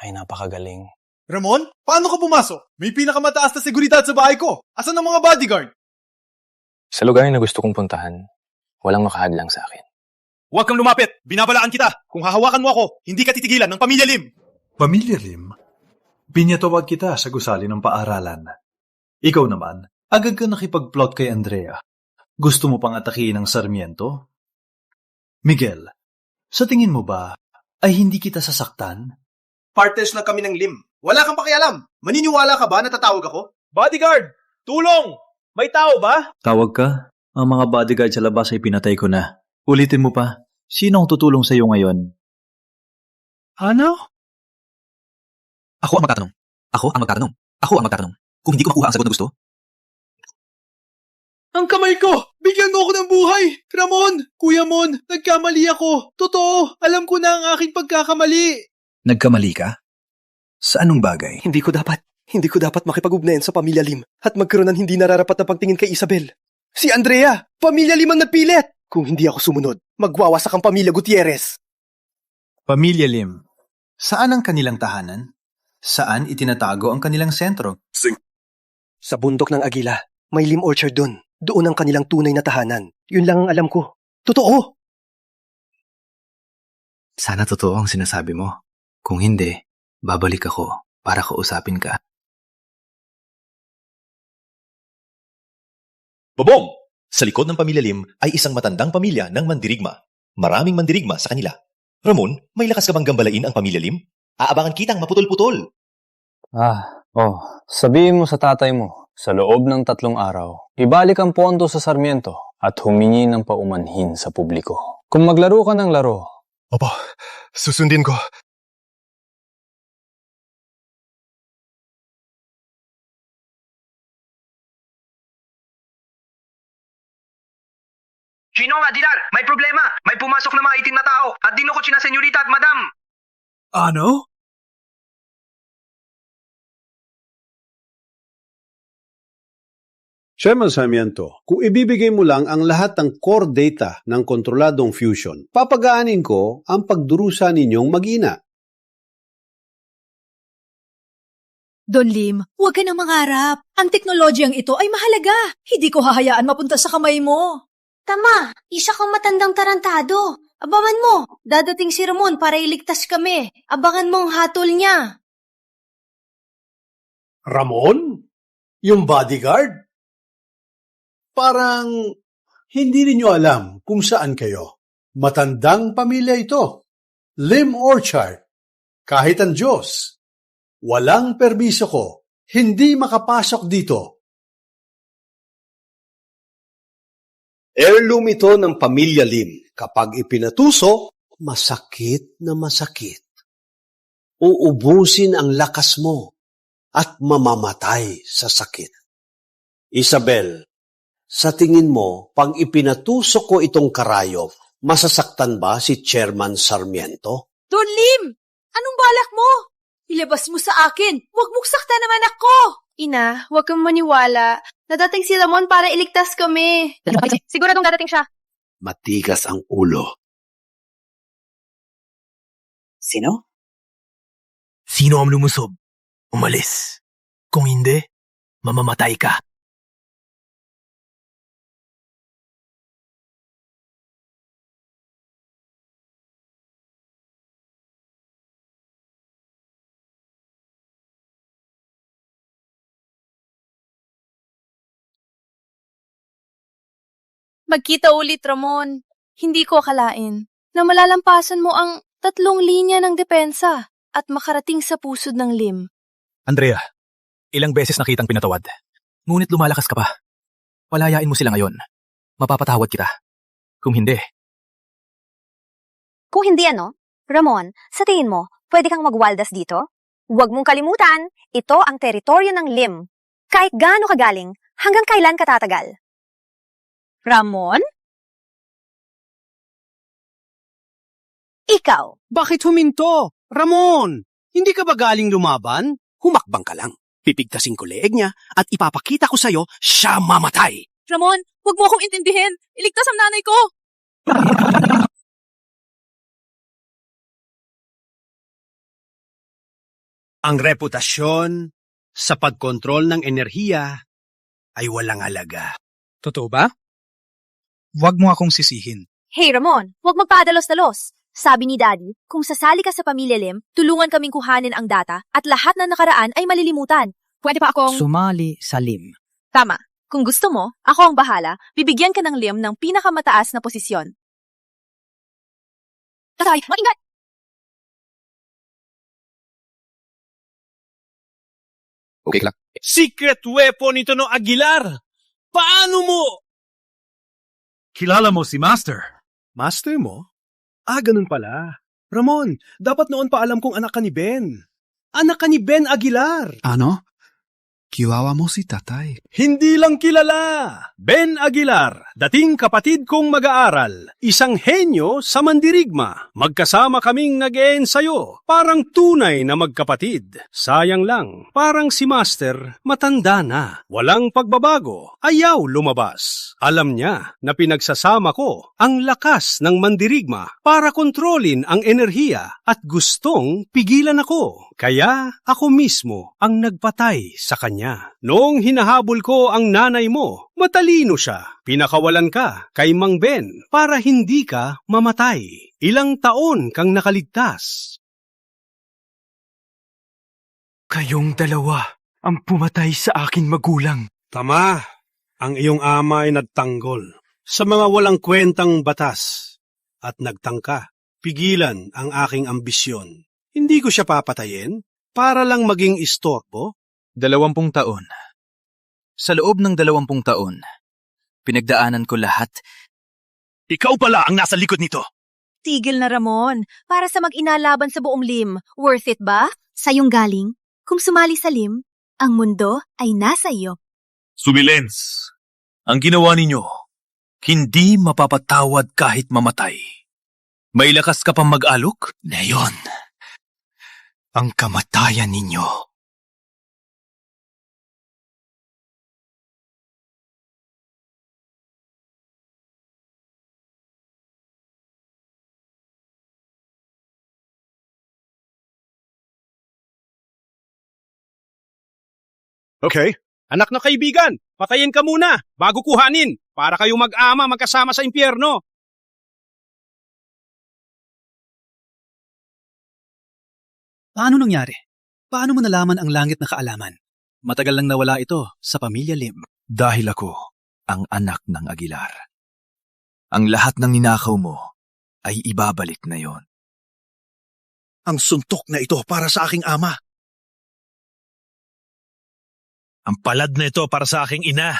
ay napakagaling. Ramon, paano ka pumasok? May pinakamataas na seguridad sa bahay ko. Asan ang mga bodyguard? Sa lugar na gusto kong puntahan, walang makahadlang sa akin. Huwag kang lumapit! Binabalaan kita! Kung hahawakan mo ako, hindi ka titigilan ng Pamilya Lim! Pamilya Lim, pinatawag kita sa gusali ng paaralan. Ikaw naman, agad ka nakipag-plot kay Andrea. Gusto mo pang atakihin ang Sarmiento? Miguel, sa tingin mo ba ay hindi kita sasaktan? Partners na kami ng Lim. Wala kang pakialam. Maniniwala ka ba na tatawag ako? Bodyguard! Tulong! May tao ba? Tawag ka? Ang mga bodyguard sa labas ay pinatay ko na. Ulitin mo pa, sino ang tutulong sa iyo ngayon? Ano? Ako ang magtatanong. Ako ang magtatanong. Kung hindi ko makuha ang sagot na gusto, Ang kamay ko! Bigyan mo ako ng buhay! Ramon! Kuya Mon! Nagkamali ako! Totoo! Alam ko na ang aking pagkakamali! nagkamali ka? Sa anong bagay? Hindi ko dapat makipag-ugnayan sa Pamilya Lim at magkaroon ng hindi nararapat na pagtingin kay Isabel. Si Andrea! Pamilya Lim ang nagpilit! Kung hindi ako sumunod, magwawasak ang Pamilya Gutierrez. Pamilya Lim, saan ang kanilang tahanan? Saan itinatago ang kanilang sentro? Sa bundok ng Agila, may lim orchard doon. Doon ang kanilang tunay na tahanan. Yun lang ang alam ko. Totoo! Sana totoo ang sinasabi mo. Kung hindi, babalik ako para kausapin ka. Bobong! Sa likod ng Pamilya Lim ay isang matandang pamilya ng mandirigma. Maraming mandirigma sa kanila. Ramon, may lakas ka bang gambalain ang Pamilya Lim? Aabangan kitang maputol-putol. Sabihin mo sa tatay mo, sa loob ng 3 araw, ibalik ang pondo sa Sarmiento at humingi ng paumanhin sa publiko. Kung maglaro ka ng laro. Opo, susundin ko. Chino nga, Dilar! May problema! May pumasok na mga itim na tao at dinukot sina senyorita at madam! Ano? Chairman Sarmiento, kung ibibigay mo lang ang lahat ng core data ng kontroladong fusion, papagaanin ko ang pagdurusa ninyong mag-ina. Don Lim, huwag ka nang mangarap. Ang teknolohiyang ito ay mahalaga. Hindi ko hahayaan mapunta sa kamay mo. Tama, isa kang matandang tarantado. Abangan mo, dadating si Ramon para iligtas kami. Abangan mo ang hatol niya. Ramon? Yung bodyguard? Parang hindi ninyo alam kung saan kayo. Matandang pamilya ito. Lim Orchard. Kahit ang Diyos. Walang permiso ko. Hindi makapasok dito. Heirloom ito ng Pamilya Lim. Kapag ipinatuso, masakit na masakit. Uubusin ang lakas mo at mamamatay sa sakit. Isabel, sa tingin mo, pag ipinatuso ko itong karayom, masasaktan ba si Chairman Sarmiento? Don Lim! Anong balak mo? Ilabas mo sa akin! Huwag mong saktan naman ako! Ina, huwag kang maniwala. Dadating si Ramon para iligtas kami. Siguradong dadating siya. Matigas ang ulo. Sino? Sino ang lumusob? Umalis. Kung hindi, mamamatay ka. Magkita ulit, Ramon. Hindi ko akalain na malalampasan mo ang 3 linya ng depensa at makarating sa pusod ng Lim. Andrea, ilang beses nakitang pinatawad. Ngunit lumalakas ka pa. Palayain mo sila ngayon. Mapapatawad kita. Kung hindi... Kung hindi Ramon, sa tingin mo, pwede kang magwaldas dito? Huwag mong kalimutan, ito ang teritoryo ng Lim. Kahit gaano kagaling, hanggang kailan ka tatagal? Ramon? Ikaw? Bakit huminto? Ramon, hindi ka ba galing lumaban? humakbang ka lang. Pipigtasin ko leeg niya at ipapakita ko sa'yo siya mamatay. Ramon, huwag mo akong intindihin. Iligtas ang nanay ko. Ang reputasyon sa pagkontrol ng enerhiya ay walang halaga. Totoo ba? Huwag mo akong sisihin. Hey Ramon, huwag magpadalos-dalos. Sabi ni Daddy, kung sasali ka sa Pamilya Lim, tulungan kaming kuhanin ang data at lahat na nakaraan ay malilimutan. Pwede pa akong... Sumali sa Lim. Tama. Kung gusto mo, ako ang bahala. Bibigyan ka ng Lim ng pinakamataas na posisyon. Tatay, mag-ingat! Okay lang. Secret weapon ito no Aguilar! Paano mo? Kilala mo si Master. Master mo? Ganun pala. Ramon, dapat noon pa alam kong anak ka ni Ben. Anak ka ni Ben Aguilar. Ano? Kilala mo si tatay. Hindi lang kilala. Ben Aguilar, dating kapatid kong mag-aaral. Isang henyo sa mandirigma. Magkasama kaming nag-eensayo. Parang tunay na magkapatid. Sayang lang, parang si Master matanda na. Walang pagbabago. Ayaw lumabas. Alam niya na pinagsasama ko ang lakas ng mandirigma para kontrolin ang enerhiya at gustong pigilan ako. Kaya ako mismo ang nagpatay sa kanya. Noong hinahabol ko ang nanay mo, matalino siya. Pinakawalan ka kay Mang Ben para hindi ka mamatay. Ilang taon kang nakaligtas. Kayong dalawa ang pumatay sa aking magulang. Tama, ang iyong ama ay nagtanggol sa mga walang kwentang batas at nagtangka. Pigilan ang aking ambisyon. Hindi ko siya papatayin para lang maging istorbo. 20 taon. Sa loob ng 20 taon, pinagdaanan ko lahat. Ikaw pala ang nasa likod nito. Tigil na Ramon. Para sa mag-inalaban sa buong Lim, worth it ba? Sa'yong galing. Kung sumali sa Lim, ang mundo ay nasa iyo. Sumilens. Ang ginawa ninyo, hindi mapapatawad kahit mamatay. May lakas ka pang mag-alok? Ngayon, ang kamatayan ninyo. Okay, anak na kaibigan, patayin ka muna bago kuhanin para kayo mag-ama magkasama sa impyerno. Paano nangyari? Paano mo nalaman ang langit na kaalaman? Matagal lang nawala ito sa Pamilya Lim. Dahil ako ang anak ng Aguilar. Ang lahat ng ninakaw mo ay ibabalik na yon. Ang suntok na ito para sa aking ama. Ang palad na ito para sa aking ina.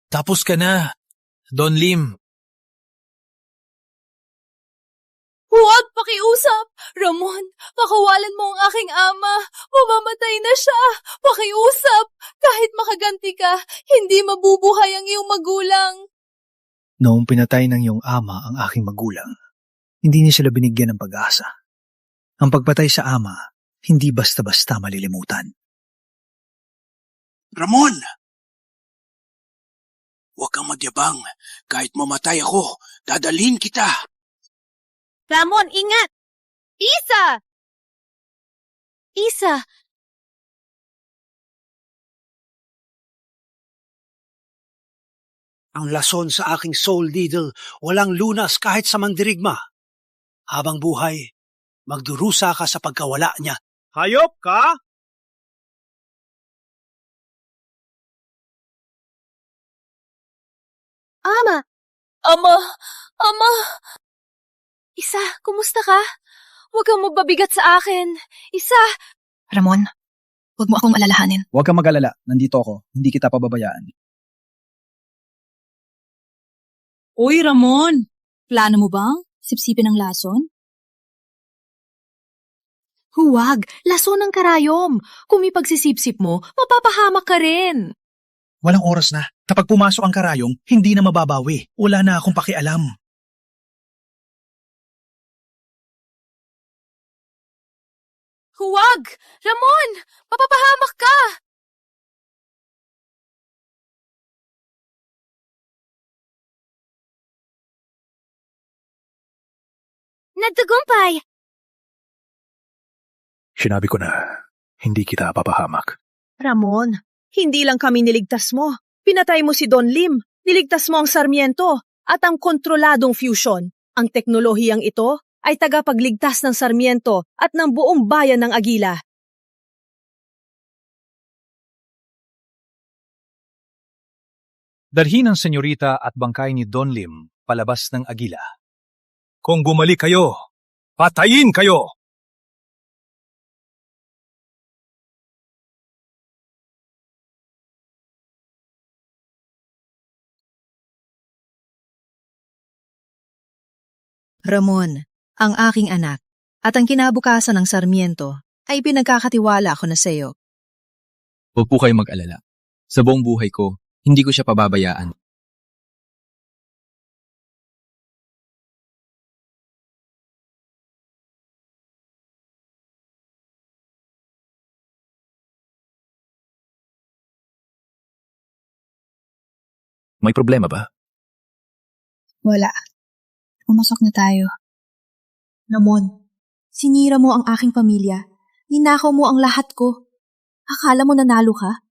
Tapos ka na, Don Lim. Huwag pakiusap! Ramon, pakawalan mo ang aking ama. Mamamatay na siya. Pakiusap! Kahit makaganti ka, hindi mabubuhay ang iyong magulang. Noong pinatay ng iyong ama ang aking magulang, hindi niya sila binigyan ng pag-asa. Ang pagpatay sa ama, hindi basta-basta malilimutan. Ramon! Huwag kang magyabang. Kahit mamatay ako, dadalhin kita. Ramon, ingat! Isa! Isa! Ang lason sa aking soul needle, walang lunas kahit sa mandirigma. Habang buhay, magdurusa ka sa pagkawala niya. Hayop ka? Ama! Ama! Isa, kumusta ka? Huwag kang magbabigat sa akin. Isa! Ramon, huwag mo akong alalahanin. Huwag kang mag-alala. Nandito ako. Hindi kita pababayaan. Uy, Ramon! Plano mo bang sipsipin ang lason? Huwag! Lason ng karayom. Kung may pagsisipsip mo, mapapahamak ka rin. Walang oras na. Kapag pumasok ang karayong, hindi na mababawi. Wala na akong pakialam. Huwag! Ramon! Mapapahamak ka! Nagtagumpay! Sinabi ko na, hindi kita papahamak. Ramon, hindi lang kami niligtas mo. Pinatay mo si Don Lim. Niligtas mo ang Sarmiento at ang kontroladong fusion. Ang teknolohiyang ito ay tagapagligtas ng Sarmiento at ng buong bayan ng Agila. Dalhin ang senyorita at bangkay ni Don Lim palabas ng Agila. Kung bumalik kayo, patayin kayo! Ramon, ang aking anak, at ang kinabukasan ng Sarmiento ay pinagkakatiwala ko na sa iyo. Huwag po kayo mag-alala. Sa buong buhay ko, hindi ko siya pababayaan. May problema ba? Wala. Pumasok na tayo. Ramon, sinira mo ang aking pamilya. Ninakaw mo ang lahat ko. Akala mo nanalo ka?